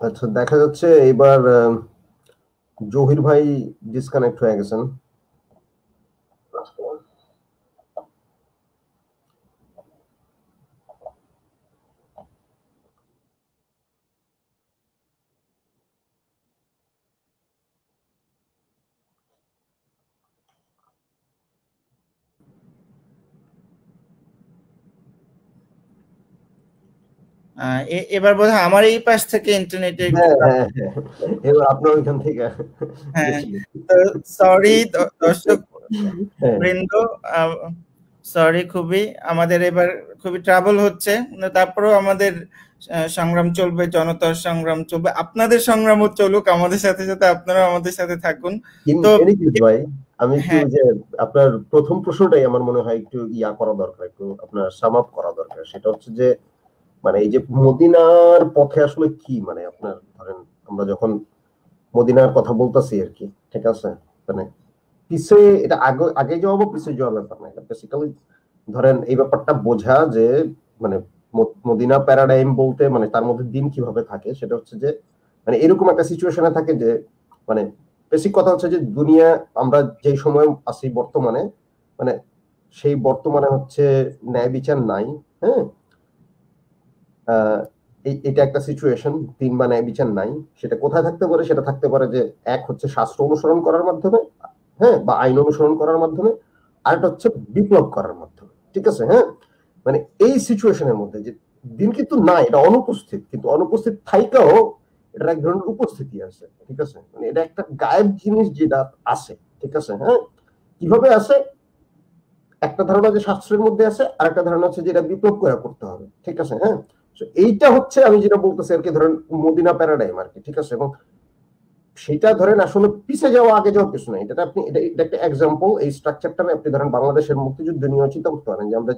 আচ্ছা, দেখা যাচ্ছে এবার জহির ভাই ডিসকানেক্ট হয়ে গেছেন। এবার বোধহয় আমার এই পাশ থেকে ইন্টারনেটে এবার আপনার ওইখান থেকে। সরি দর্শক বৃন্দ, সরি, খুবই আমাদের এবার খুবই ট্রাবল হচ্ছে, তারপরেও আমাদের সংগ্রাম চলবে, জনতার সংগ্রাম চলবে, আপনাদের সংগ্রামও চলুক, আমাদের সাথে সাথে আপনারাও আমাদের সাথে থাকুন। তো ভাই আমি একটু যে আপনার প্রথম প্রশ্নটাই আমার মনে হয় একটু ইয়া করা দরকার, একটু আপনার সাম আপ করা দরকার। সেটা হচ্ছে যে মানে এই যে মদিনার পথে আসলে কি, মানে আপনার ধরেন আমরা যখন মদিনার কথা বলতেছি আর কি, ঠিক আছে, মানে পিছে এটা আগে যাওয়া বা পিছে যাওয়ার ব্যাপার না, এটা বেসিক্যালি ধরেন এই ব্যাপারটা বোঝা যে মানে মদিনা প্যারাডাইম বলতে মানে তার মধ্যে দিন কিভাবে থাকে, সেটা হচ্ছে যে মানে এরকম একটা সিচুয়েশনে থাকে যে মানে বেসিক কথা হচ্ছে যে দুনিয়া আমরা যে সময় আছি বর্তমানে, মানে সেই বর্তমানে হচ্ছে ন্যায় বিচার নাই। হ্যাঁ, এটা একটা সিচুয়েশন, দিন বা ন্যায় বিচার নাই। সেটা কোথায় থাকতে পারে? সেটা থাকতে পারে যে এক হচ্ছে শাস্ত্র অনুসরণ করার মাধ্যমে, হ্যাঁ, বা আইন অনুসরণ করার মাধ্যমে, আরেকটা হচ্ছে বিপ্লব করার মাধ্যমে, ঠিক আছে। হ্যাঁ, মানে এই সিচুয়েশনের মধ্যে যে দিন কিন্তু নাই, এটা অনুপস্থিত, কিন্তু অনুপস্থিত থাইকাও এটার এক ধরনের উপস্থিতি আছে, ঠিক আছে, মানে এটা একটা গায়েব জিনিস যেটা আছে, ঠিক আছে। হ্যাঁ, কিভাবে আছে? একটা ধারণা যে শাস্ত্রের মধ্যে আছে, আর একটা ধারণা হচ্ছে যেটা বিপ্লব করে করতে হবে, ঠিক আছে। হ্যাঁ, এইটা হচ্ছে আমি যেটা বলতেছি আর কি, ধরেন মদিনা প্যারাডাইম আর কি, ঠিক আছে। এবং সেটা ধরেন আসলে পিছে যাওয়া আগে যাওয়ার কিছু নাই, এটা আপনি এটা একটা এক্সাম্পল। এই স্ট্রাকচারটা আপনি ধরেন বাংলাদেশের মুক্তিযুদ্ধ নিয়ে চিন্তা করতে পারেন যে আমরা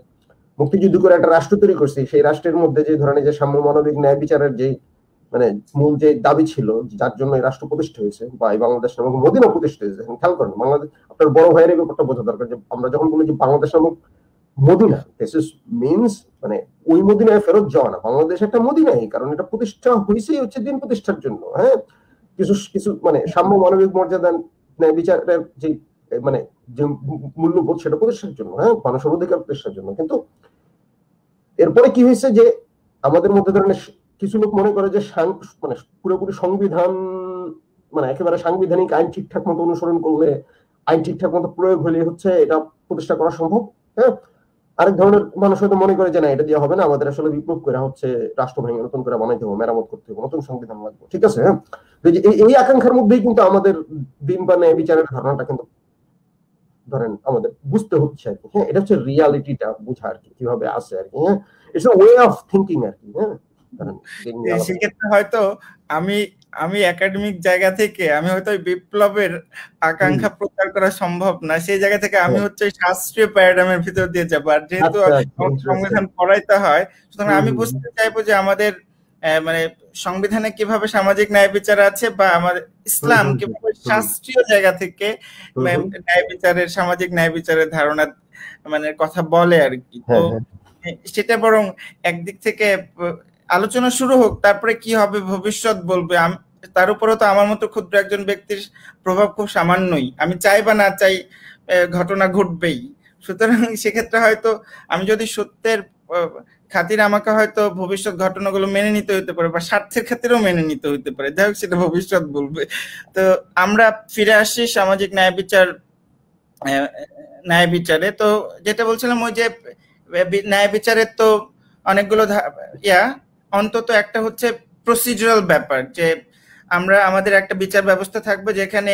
মুক্তিযুদ্ধ করে একটা রাষ্ট্র তৈরি করছি, সেই রাষ্ট্রের মধ্যে যে ধরেন যে সাম্য মানবিক ন্যায় বিচারের যে মানে মূল যে দাবি ছিল, যার জন্য এই রাষ্ট্র প্রতিষ্ঠা হয়েছে বা এই বাংলাদেশ নামক মদিনা প্রতিষ্ঠা হয়েছে। খেয়াল করেন, বাংলাদেশ আপনার বড় ভাইয়ের এই ব্যাপারটা বোঝা দরকার যে আমরা যখন বলি যে বাংলাদেশ নামক মদিনা, দিস ইজ মিনস মানে ওই মদিনায় ফেরত যাওয়া না, বাংলাদেশ একটা মদিনাই, কারণ এটা প্রতিষ্ঠা হয়েছেই হচ্ছে দিন প্রতিষ্ঠার জন্য। হ্যাঁ, কিছু কিছু মানে সাম্য মানবিক মর্যাদা ন্যায় বিচারের যে মানে যে মূল্যবোধ সেটা প্রতিষ্ঠার জন্য, হ্যাঁ, মানুষের অধিকার প্রতিষ্ঠার জন্য। কিন্তু এরপরে কি হয়েছে যে আমাদের মধ্যে ধরনের কিছু লোক মনে করে যে মানে পুরোপুরি সংবিধান মানে একেবারে সাংবিধানিক আইন ঠিকঠাক মতো অনুসরণ করলে, আইন ঠিকঠাক মতো প্রয়োগ হলে হচ্ছে এটা প্রতিষ্ঠা করা সম্ভব। হ্যাঁ, আরেক ধরনের মানুষ হয়তো মনে করে যে না, এটা দিয়ে হবে না, আমাদের আসলে বিপ্লব করে হচ্ছে রাষ্ট্র ভেঙে নতুন করে বানাইতে হবে, মেরামত করতে হবে, নতুন সংবিধান লাগবে, ঠিক আছে। হ্যাঁ, এই আকাঙ্ক্ষার মধ্যেই কিন্তু আমাদের দিন বা ন্যায় বিচারের ধারণাটা কিন্তু ধরেন আমাদের বুঝতে হচ্ছে আর কি। হ্যাঁ, এটা হচ্ছে রিয়ালিটিটা বোঝা আর কি, কিভাবে আসে আর কি। হ্যাঁ, it's a way of thinking আর কি। হ্যাঁ, ধরেন সেক্ষেত্রে হয়তো আমি আমি একাডেমিক জায়গা থেকে আমি হয়তো বিপ্লবের আকাঙ্ক্ষা প্রচার করা সম্ভব না, সেই জায়গা থেকে আমি হচ্ছে শাস্ত্রীয় প্যারাডাইমের ভিতর দিয়ে যাবো। আর যেহেতু আচ্ছা, আচ্ছা, সংবিধান পড়াইতে হয়, সুতরাং আমি বুঝতে চাইবো যে আমাদের মানে সংবিধানে কিভাবে সামাজিক ন্যায় বিচার আছে, বা আমাদের ইসলাম কিভাবে শাস্ত্রীয় জায়গা থেকে ন্যায় বিচারের, সামাজিক ন্যায় বিচারের ধারণা মানে কথা বলে আর কি। তো সেটা বরং একদিক থেকে আলোচনা শুরু হোক, তারপরে কি হবে ভবিষ্যৎ বলবে। তার উপরেও তো আমার মতো ক্ষুদ্র একজন ব্যক্তির প্রভাব খুব সামান্যই, আমি চাই বা না চাই ঘটনা ঘটবেই। সুতরাং সেক্ষেত্রে হয়তো আমি যদি সত্যের খাতিরে আমাকে হয়তো ভবিষ্যৎ ঘটনাগুলো মেনে নিতে হতে পারে, বা স্বার্থের ক্ষেত্রেও মেনে নিতে হতে পারে, যাই হোক সেটা ভবিষ্যৎ বলবে। তো আমরা ফিরে আসি সামাজিক ন্যায় বিচারে। তো যেটা বলছিলাম, ওই যে ন্যায় বিচারের তো অনেকগুলো অন্তত একটা হচ্ছে প্রসিডিউরাল ব্যাপার, যে আমরা আমাদের একটা বিচার ব্যবস্থা থাকবে যেখানে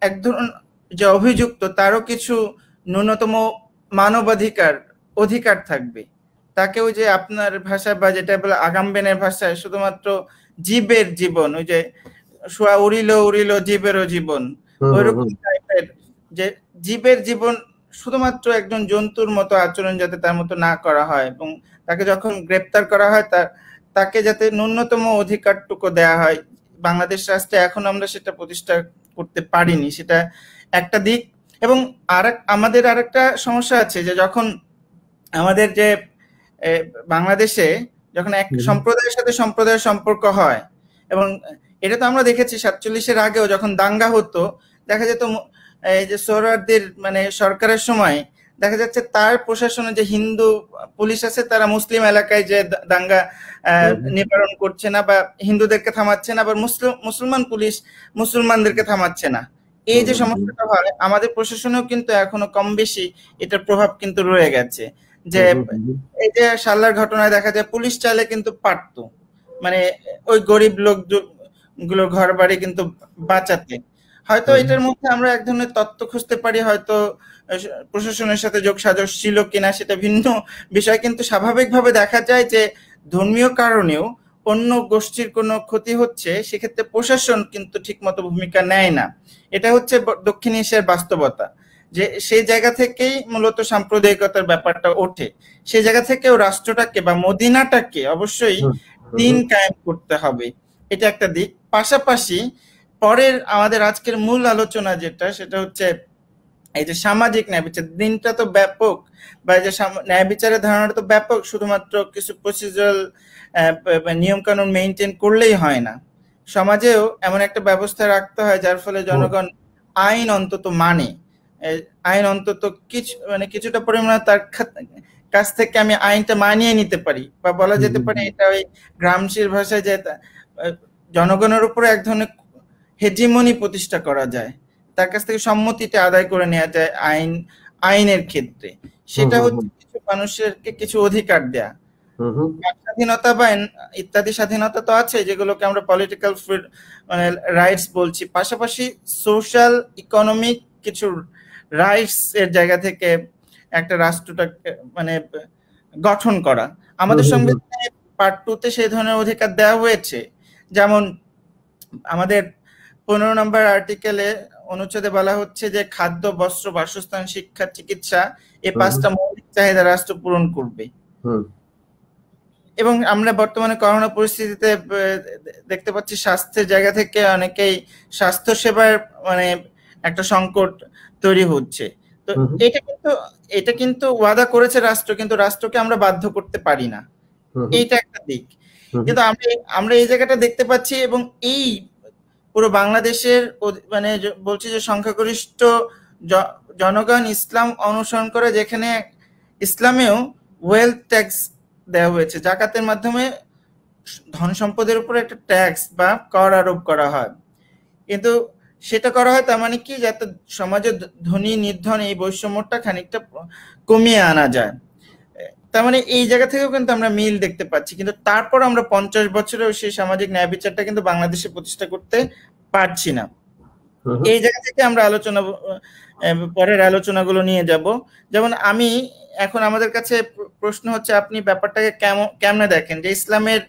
এক ধরুন যে অভিযুক্ত তারও কিছু ন্যূনতম অধিকার থাকবে। তাকে ওই যে আপনার ভাষায় বা যেটা বলে আগামবেনের ভাষায় শুধুমাত্র জীবের জীবন, ওই যে শোয়া উড়িল জীবেরও জীবন, ওইরকম টাইপের, যে জীবের জীবন শুধুমাত্র একজন জন্তুর মতো আচরণ যাতে তার মতো না করা হয়, এবং তাকে যখন গ্রেপ্তার করা হয় তাকে যাতে ন্যূনতম অধিকারটুকু দেয়া হয়। বাংলাদেশ রাষ্ট্রে এখন আমরা সেটা প্রতিষ্ঠা করতে পারিনি, সেটা একটা দিক। এবং আমাদের আরেকটা সমস্যা আছে, যে যখন আমাদের যে বাংলাদেশে যখন এক সম্প্রদায়ের সাথে সম্প্রদায়ের সম্পর্ক হয়, এবং এটা তো আমরা দেখেছি 47-এর আগেও যখন দাঙ্গা হতো, দেখা যেত এই যে সোহরাওয়ার্দীর মানে সরকারের সময় দেখা যাচ্ছে তার প্রশাসনে যে হিন্দু পুলিশ আছে তারা মুসলিম এলাকায় যে দাঙ্গা নিবারণ করছে না, বা হিন্দুদেরকে থামাচ্ছে না, আবার মুসলমান পুলিশ মুসলমানদেরকে থামাচ্ছে না। এই যে সমস্যাটা হয়, আমাদের প্রশাসনেও কিন্তু এখনো কম বেশি এটার প্রভাব কিন্তু রয়ে গেছে। যে এই যে সাল্লার ঘটনায় দেখা যায় পুলিশ চাইলে কিন্তু পারতো মানে ওই গরিব লোকগুলোর ঘর বাড়ি কিন্তু বাঁচাতে। হয়তো এটার মধ্যে আমরা এক ধরনের তত্ত্ব খুঁজতে পারি, হয়তো প্রশাসনের সাথে যোগসাজশ ছিল কিনা সেটা ভিন্ন বিষয়, কিন্তু স্বাভাবিকভাবে দেখা যায় যে ধর্মীয় কারণেও অন্য গোষ্ঠীর কোনো ক্ষতি হচ্ছে, সেক্ষেত্রে প্রশাসন কিন্তু ঠিকমতো ভূমিকা নেয় না। এটা হচ্ছে দক্ষিণ এশিয়ার বাস্তবতা, যে সেই জায়গা থেকেই মূলত সাম্প্রদায়িকতার ব্যাপারটা ওঠে। সেই জায়গা থেকেও রাষ্ট্রটাকে বা মদিনাটাকে অবশ্যই দিন কায়েম করতে হবে, এটা একটা দিক। পাশাপাশি পরের আমাদের আজকের মূল আলোচনা যেটা, সেটা হচ্ছে এই যে সামাজিক ন্যায় বিচার দিনটা তো ব্যাপক, বা এই যে ন্যায় বিচারের ধারণাটা তো ব্যাপক, শুধুমাত্র কিছু প্রসিডিউরাল নিয়ম কানুন মেনটেন করলেই হয় না। সমাজেও এমন একটা ব্যবস্থা রাখতে হয় যার ফলে জনগণ আইন অন্তত আইন অন্তত কিছুটা পরিমাণে তার কাছ থেকে আমি আইনটা মানিয়ে নিতে পারি, বা বলা যেতে পারে এটা ওই গ্রামশীর ভাষায় যে জনগণের উপরে এক ধরনের হেজিমনি প্রতিষ্ঠা করা যায়, তার কাছ থেকে সম্মতিটা আদায় করে নেওয়া যায় আইনের ক্ষেত্রে। সেটা হচ্ছে কিছু মানুষেরকে কিছু অধিকার দেয়া, স্বাধীনতা বা ইত্যাদি স্বাধীনতা তো আছে যেগুলোকে আমরা পলিটিক্যাল মানে রাইটস বলছি, পাশাপাশি সোশ্যাল ইকোনমিক কিছু রাইটস এর জায়গা থেকে একটা রাষ্ট্রটাকে মানে গঠন করা। আমাদের সংবিধানে পার্ট 2-তে সেই ধরনের অধিকার দেওয়া হয়েছে, যেমন আমাদের 15 নম্বর আর্টিকেলে অনুচ্ছেদে বলা হচ্ছে যে খাদ্য, বস্ত্র, বাসস্থান, শিক্ষা, চিকিৎসা এই 5টা মৌলিক চাহিদা রাষ্ট্র পূরণ করবে। এবং আমরা বর্তমানে করোনা পরিস্থিতিতে দেখতে পাচ্ছি স্বাস্থ্যের জায়গা থেকে অনেকেই স্বাস্থ্য সেবার মানে একটা সংকট তৈরি হচ্ছে। তো এটা কিন্তু ওয়াদা করেছে রাষ্ট্র, কিন্তু রাষ্ট্রকে আমরা বাধ্য করতে পারি না, এইটা একটা দিক। কিন্তু আমরা এই জায়গাটা দেখতে পাচ্ছি, এবং এই পুরো বাংলাদেশের মানে বলছি যে সংখ্যাগরিষ্ঠ জনগণ ইসলাম অনুসরণ করে, যেখানে ইসলামেও ওয়েলথ ট্যাক্স দেওয়া হয়েছে, জাকাতের মাধ্যমে ধন সম্পদের উপর একটা ট্যাক্স বা কর আরোপ করা হয়। কিন্তু সেটা করা হয় তার মানে কি, যাতে সমাজে ধনী নির্ধন এই বৈষম্যটা খানিকটা কমিয়ে আনা যায়। তার মানে এই জায়গা থেকেও কিন্তু আমরা মিল দেখতে পাচ্ছি, কিন্তু তারপর আমরা 50 বছরেও সেই সামাজিক ন্যায় বিচারটা কিন্তু বাংলাদেশে প্রতিষ্ঠা করতে পারছি না। এই জায়গা থেকে আমরা পরের আলোচনাগুলো নিয়ে যাব। যেমন আমি এখন আমাদের কাছে প্রশ্ন হচ্ছে, আপনি ব্যাপারটাকে কেমনে দেখেন যে ইসলামের,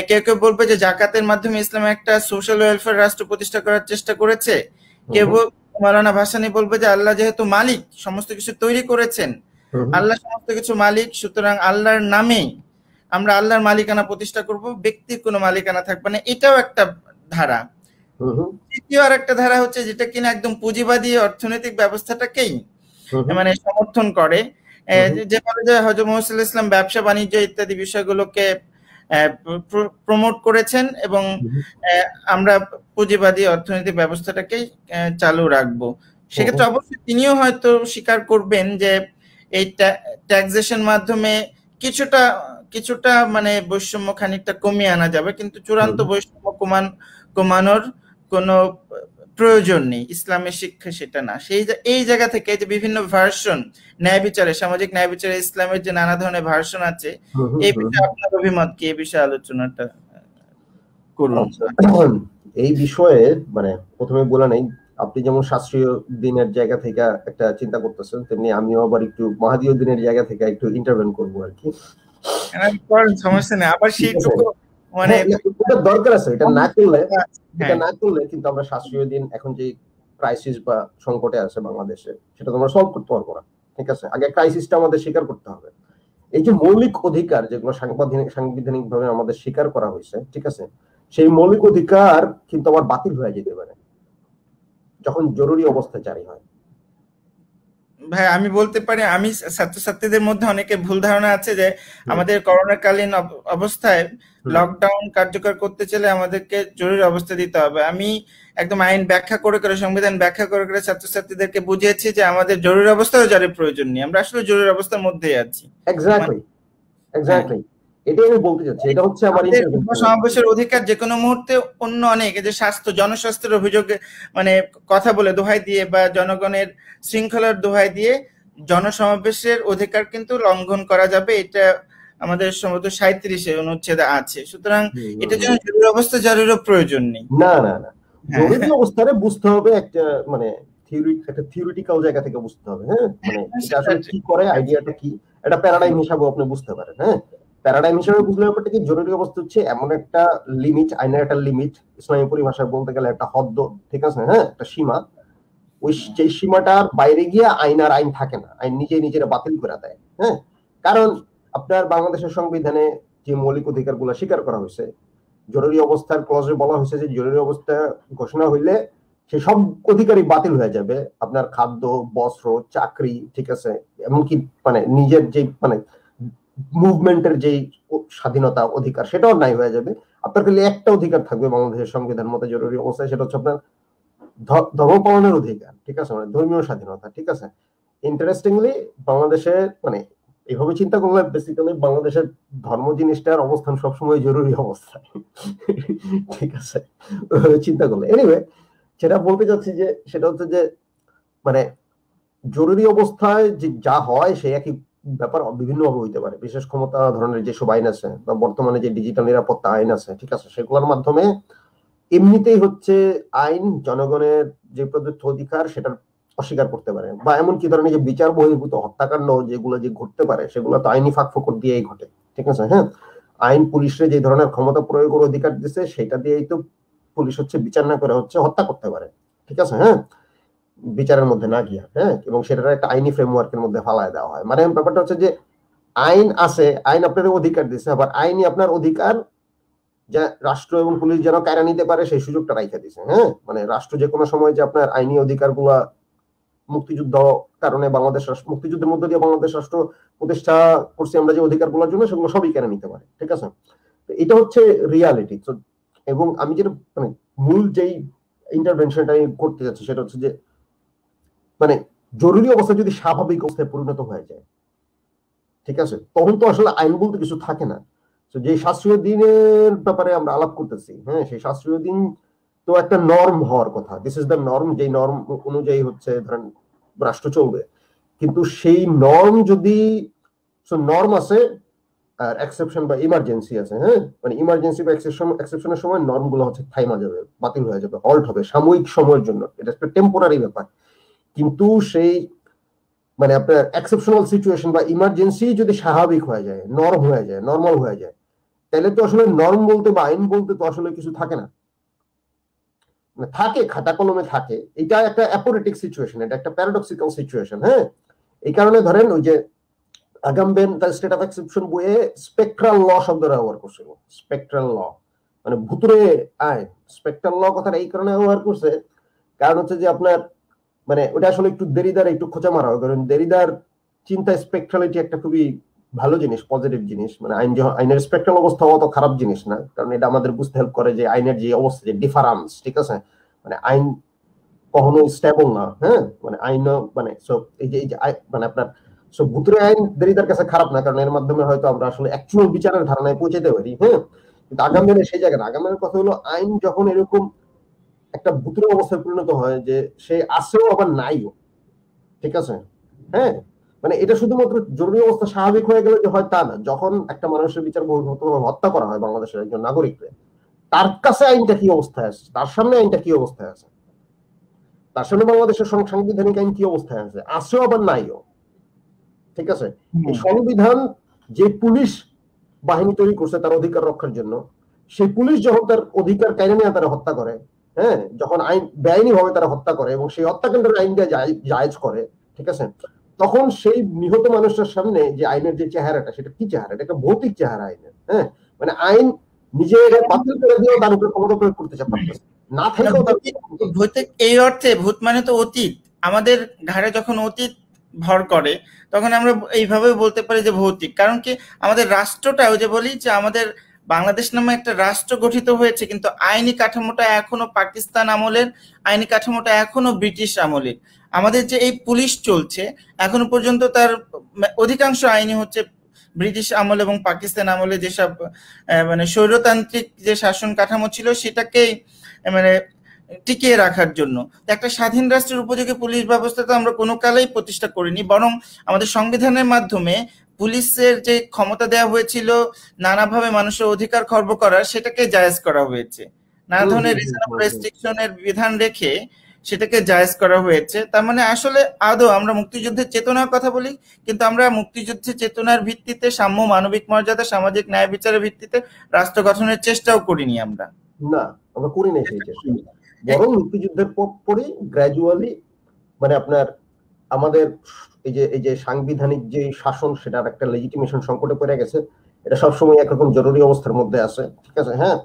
কেউ কেউ বলবে যে জাকাতের মাধ্যমে ইসলাম একটা সোশ্যাল ওয়েলফেয়ার রাষ্ট্র প্রতিষ্ঠা করার চেষ্টা করেছে, কেউ মাওলানা ভাসানী বলবে যে আল্লাহ যেহেতু মালিক, সমস্ত কিছু তৈরি করেছেন, আল্লাহ সমস্ত কিছু মালিক, সুতরাং আল্লাহর নামেই আমরা আল্লাহর মালিকানা প্রতিষ্ঠা করব, ব্যক্তির কোনো মালিকানা থাকবে না। এটাও একটা ধারা। তৃতীয় আর একটা ধারা হচ্ছে যেটা কিনা একদম পুঁজিবাদী অর্থনৈতিক ব্যবস্থাটাকেই মানে সমর্থন করে, যে বলে যে হযরত মুহাম্মদ সাল্লাল্লাহু আলাইহি ওয়াসাল্লাম ব্যবসা বাণিজ্য ইত্যাদি বিষয়গুলোকে প্রমোট করেছেন এবং আমরা পুঁজিবাদী অর্থনৈতিক ব্যবস্থাটাকেই চালু রাখবো। সেক্ষেত্রে অবশ্যই তিনিও হয়তো স্বীকার করবেন যে এই ট্যাক্সেশন মাধ্যমে কিছুটা মানে বৈষম্য খানিকটা কমিয়ে আনা যাবে, কিন্তু চূড়ান্ত বৈষম্য কমানোর কোনো প্রয়োজন নেই, ইসলামের শিক্ষা সেটা না। এই জায়গা থেকে যে বিভিন্ন ভার্সন ন্যায় বিচারে, সামাজিক ন্যায় বিচারে ইসলামের যে নানা ধরনের ভার্সন আছে, এই বিষয়ে আপনার অভিমত কি? এই বিষয়ে আলোচনাটা করুন। এই বিষয়ে মানে প্রথমে বলা নেই, আপনি যেমন শাস্ত্রীয় দিনের জায়গা থেকে একটা চিন্তা করতেছেন, তেমনি আমিও আবার একটু মাহাদীয় দিনের জায়গা থেকে একটু ইন্টারভেন করবো আর কি। সমস্যা নেই, আবার সেইটুকু মানে দরকার আছে। এটা না করলে কিন্তু আমরা শাস্ত্রীয় দিন এখন যে ক্রাইসিস বা সংকটে আছে বাংলাদেশে, সেটা তো আমরা সলভ করতে পারবো না। ঠিক আছে, আগে ক্রাইসিসটা আমাদের স্বীকার করতে হবে। এই যে মৌলিক অধিকার যেগুলো সাংবিধানিক ভাবে আমাদের স্বীকার করা হয়েছে, ঠিক আছে, সেই মৌলিক অধিকার কিন্তু আবার বাতিল হয়ে যেতে পারে যখন জরুরি অবস্থা জারি হয়। ভাই আমি বলতে পারি, আমি ছাত্রছাত্রীদের মধ্যে অনেকের ভুল ধারণা আছে যে আমাদের করোনাকালীন অবস্থায় লকডাউন কার্যকর করতে চাইলে আমাদেরকে জরুরি অবস্থা দিতে হবে। আমি একদম আইন ব্যাখ্যা করে সংবিধান ব্যাখ্যা করে ছাত্রছাত্রীদেরকে বুঝিয়েছি যে আমাদের জরুরি অবস্থাও জারির প্রয়োজন নেই, আমরা আসলে জরুরি অবস্থার মধ্যেই আছি। এক্স্যাক্টলি এটাই আমি বলতে চাচ্ছি। এটা হচ্ছে আমাদের সমাবেশের অধিকার যে কোনো মুহূর্তে অন্য অনেক যে জনস্বাস্থ্যের অভিযোগে মানে কথা বলে দোহাই দিয়ে বা জনগণের শৃঙ্খলার দোহাই দিয়ে জনসমাবেশের অধিকার কিন্তু লঙ্ঘন করা যাবে, এটা আমাদের সম্ভবত 37 অনুচ্ছেদে আছে। সুতরাং এটা জন্য জরুরি অবস্থা জারিরও প্রয়োজন নেই। না না না, জরুরি অবস্থারে বুঝতে হবে একটা মানে থিওরিটিক্যাল জায়গা থেকে বুঝতে হবে। হ্যাঁ, মানে এটা আসলে কি করে, আইডিয়াটা কি, এটা প্যারাডাইম হিসাবে আপনি বুঝতে পারেন। হ্যাঁ, প্যারাডাইম হিসাবে বুঝলে ব্যাপারটা কি, জরুরি অবস্থা হচ্ছে এমন একটা লিমিট, আইনের একটা লিমিট, ইসলামী পরিভাষায় বলতে গেলে একটা হদ্দ, ঠিক আছে, হ্যাঁ, একটা সীমা। ওই যে সীমাটার বাইরে গিয়ে আইন থাকে না, আইন নিজেরা বাতিল করে দেয়। হ্যাঁ, কারণ আপনার বাংলাদেশের সংবিধানে যে মৌলিক অধিকার গুলা স্বীকার করা হয়েছে, জরুরি অবস্থার ক্লজে বলা হয়েছে যে জরুরি অবস্থা ঘোষণা হইলে সে সব অধিকারই বাতিল হয়ে যাবে। আপনার খাদ্য, বস্ত্র, চাকরি, ঠিক আছে, এমনকি মানে নিজের যে মানে মুভমেন্টের যে স্বাধীনতা অধিকার, সেটাও নাই হয়ে যাবে। আপনার খালি একটা অধিকার থাকবে বাংলাদেশের সংবিধান মতে জরুরি অবস্থায়, সেটা হচ্ছে আপনার ধর্ম পালনের অধিকার, ঠিক আছে, মানে ধর্মীয় স্বাধীনতা। ঠিক আছে, ইন্টারেস্টিংলি বাংলাদেশে মানে এইভাবে চিন্তা করলে বেসিক্যালি বাংলাদেশের ধর্ম জিনিসটার অবস্থান সবসময় জরুরি অবস্থায়। ঠিক আছে, চিন্তা করলে এনিওয়ে যেটা বলতে চাচ্ছি যে সেটা হচ্ছে যে মানে জরুরি অবস্থায় যে যা হয় সে একই ব্যাপার বিভিন্ন ভাবে হইতে পারে। বিশেষ ক্ষমতা ধরনের যেসব আইন আছে বা বর্তমানে যে ডিজিটাল নিরাপত্তা আইন আছে, ঠিক আছে, সেগুলোর মাধ্যমে এমনিতেই হচ্ছে আইন জনগণের যে প্রদত্ত অধিকার সেটা অস্বীকার করতে পারে, বা এমন কি ধরনের যে বিচার বহির্ভূত হত্যাকাণ্ড যেগুলো যে ঘটতে পারে সেগুলো তো আইনি ফাঁকফোকর দিয়েই ঘটে। ঠিক আছে, হ্যাঁ, আইন পুলিশে যে ধরনের ক্ষমতা প্রয়োগের অধিকার দিচ্ছে সেটা দিয়েই তো পুলিশ হচ্ছে বিচার না করে হচ্ছে হত্যা করতে পারে। ঠিক আছে, হ্যাঁ, বিচারের মধ্যে না গিয়া, হ্যাঁ, এবং সেটার একটা আইনি ফ্রেমওয়ার্কের মধ্যে ফালায় দেওয়া হয়। মানে ব্যাপারটা হচ্ছে যে আইন আছে, আইন আপনার অধিকার দিচ্ছে, আবার আইনই আপনার অধিকার যা রাষ্ট্র এবং পুলিশ যেন কায়রা নিতে পারে সেই সুযোগটা রাইখা দিছে। হ্যাঁ, মানে রাষ্ট্র যে কোনো সময় যে আপনার আইনি অধিকার গুলা মুক্তিযুদ্ধ কারণে বাংলাদেশ মুক্তিযুদ্ধের মধ্যে দিয়ে বাংলাদেশ রাষ্ট্র প্রতিষ্ঠা করছি আমরা যে অধিকার গুলোর জন্য, সেগুলো সবই কেড়ে নিতে পারে। ঠিক আছে, তো এটা হচ্ছে রিয়ালিটি। এবং আমি যেটা মানে মূল যেই ইন্টারভেনশনটা আমি করতে যাচ্ছি সেটা হচ্ছে যে মানে জরুরি অবস্থা যদি স্বাভাবিক অবস্থায় পরিণত হয়ে যায়, ঠিক আছে, তখন তো আসলে আইন বলতে কিছু থাকে না। তো যে শাস্ত্রীয় দিনের ব্যাপারে আমরা আলাপ করতেছি, হ্যাঁ, সেই শাস্ত্রীয় দিন তো একটা নর্ম হওয়ার কথা। দিস ইজ দ্য নর্ম, যে নর্ম অনুযায়ী হচ্ছে ধরেন রাষ্ট্র চলবে। কিন্তু সেই নর্ম যদি নর্ম আছে আর এক্সেপশন বা ইমার্জেন্সি আছে। হ্যাঁ, মানে ইমার্জেন্সি বা এক্সেপশনের সময় নর্মগুলো হচ্ছে থাইমা যাবে, বাতিল হয়ে যাবে, হল্ট হবে সাময়িক সময়ের জন্য, এটা একটা টেম্পোরারি ব্যাপার। কিন্তু সেই মানে আপনার এক্সেপশনাল সিচুয়েশন বা ইমার্জেন্সি যদি স্বাভাবিক হয়ে যায়, নরম হয়ে যায়, নর্মাল হয়ে যায়, তাহলে তো আসলে নর্ম বলতে বা আইন বলতে তো আসলে কিছু থাকে না, থাকে খাতা কলমে থাকে। এটা একটা অ্যাপোরেটিক সিচুয়েশন, এটা একটা প্যারাডক্সিক্যাল সিচুয়েশন। হ্যাঁ, এই কারণে ধরেন ওই যে আগামবেন তার স্টেট অফ এক্সেপশন বইয়ে স্পেকট্রাল ল শব্দ ব্যবহার করছিল। স্পেকট্রাল ল মানে ভুতুরে আইন। স্পেকট্রাল ল কথাটা এই কারণে ব্যবহার করছে, কারণ হচ্ছে যে আপনার মানে ওটা আসলে একটু দেরিদার একটু খোঁচা মারা হয়, কারণ দেরিদার চিন্তায় স্পেকট্রালিটি একটা খুবই ভালো জিনিস, পজিটিভ জিনিস। মানে আইনের স্পেকট্রাল অবস্থা অত খারাপ জিনিস না, কারণ এটা আমাদের বুঝতে হেল্প করে যে আইনের যে অবস্থা, যে ডিফারেন্স, ঠিক আছে, মানে আইন কখনো স্টেবল না। হ্যাঁ, মানে আইন মানে সব এই যে মানে আপনার সব ভুতুরে আইন দেরিদার কাছে খারাপ না, কারণ এর মাধ্যমে হয়তো আমরা আসলে অ্যাকচুয়াল বিচারের ধারণায় পৌঁছাতে পারি। হ্যাঁ, কিন্তু আগামী সেই জায়গায় আগামীর কথা হলো আইন যখন এরকম একটা ভুতুরে অবস্থায় পরিণত হয় যে সে আসেও আবার নাইও, ঠিক আছে। হ্যাঁ, মানে এটা শুধুমাত্র জরুরি অবস্থা স্বাভাবিক হয়ে গেলে যে হয় তা না, যখন একটা মানুষের বিচার বহির্ভূতভাবে হত্যা করা হয় বাংলাদেশের একজন নাগরিককে, তার কাছে আইনটা কি অবস্থায় আছে, তার সামনে আইনটা কি অবস্থায় আছে, তার সামনে বাংলাদেশের সাংবিধানিক আইন কি অবস্থায় আছে, আসেও আবার নাইও, ঠিক আছে। এই সংবিধান যে পুলিশ বাহিনী তৈরি করছে তার অধিকার রক্ষার জন্য, সেই পুলিশ যখন তার অধিকার কেড়ে নিয়ে তারা হত্যা করে, হ্যাঁ, যখন আইন বেআইনি ভাবে তারা হত্যা করে এবং সেই হত্যাকাণ্ডের আইন দিয়ে জায়েজ করে, ঠিক আছে, তখন সেই নিহত মানুষের সামনে যে আইনের যে চেহারাটা, সেটা কি চেহারা, এটা একটা ভৌতিক চেহারা আইনের। হ্যাঁ, মানে আইন নিজে বাতিল করে দিয়েও তার উপরে ক্ষমতা প্রয়োগ করতে পারতেছে না, থেকেও ভৌতিক এই অর্থে ভূত মানে তো অতীত, আমাদের ঘাড়ে যখন অতীত ভর করে তখন আমরা এইভাবে বলতে পারি যে ভৌতিক। কারণ কি আমাদের রাষ্ট্রটা, ওই যে বলি যে আমাদের বাংলাদেশ নামে একটা রাষ্ট্র গঠিত হয়েছে, কিন্তু আইনি কাঠামোটা এখনো পাকিস্তান আমলের, আইনি কাঠামোটা এখনো ব্রিটিশ আমলের। আমাদের যে এই পুলিশ চলছে এখনো পর্যন্ত তার অধিকাংশ আইনি হচ্ছে ব্রিটিশ আমল এবং পাকিস্তান আমলে যেসব মানে স্বৈরতান্ত্রিক যে শাসন কাঠামো ছিল সেটাকেই মানে টিকিয়ে রাখার জন্য। একটা স্বাধীন রাষ্ট্রের উপযোগী পুলিশ ব্যবস্থা তো আমরা কোনো কালেই প্রতিষ্ঠা করিনি, বরং আমাদের সংবিধানের মাধ্যমে পুলিশের যে ক্ষমতা দেওয়া হয়েছিল নানাভাবে মানুষের অধিকার খর্ব করার, সেটাকে জায়েজ করা হয়েছে। নানা ধরনের রিজনেবল রেস্ট্রিকশনের বিধান রেখে সেটাকে জায়েজ করা হয়েছে। তার মানে আসলে আদৌ আমরা মুক্তিযুদ্ধের চেতনার কথা বলি, কিন্তু আমরা মুক্তিযুদ্ধের চেতনার ভিত্তিতে সাম্য, মানবিক মর্যাদা, সামাজিক ন্যায় বিচারের ভিত্তিতে রাষ্ট্র গঠনের চেষ্টাও করিনি আমরা। না, আমরা করি নাই সেই চেষ্টা। বরং মুক্তিযুদ্ধের পরই গ্র্যাজুয়ালি মানে আপনার আমাদের এই যে সাংবিধানিক যে শাসন, সেটার একটা লেজিটিমেশন সংকটে পড়ে গেছে। এটা সবসময় একরকম জরুরি অবস্থার মধ্যে আছে, ঠিক আছে। হ্যাঁ,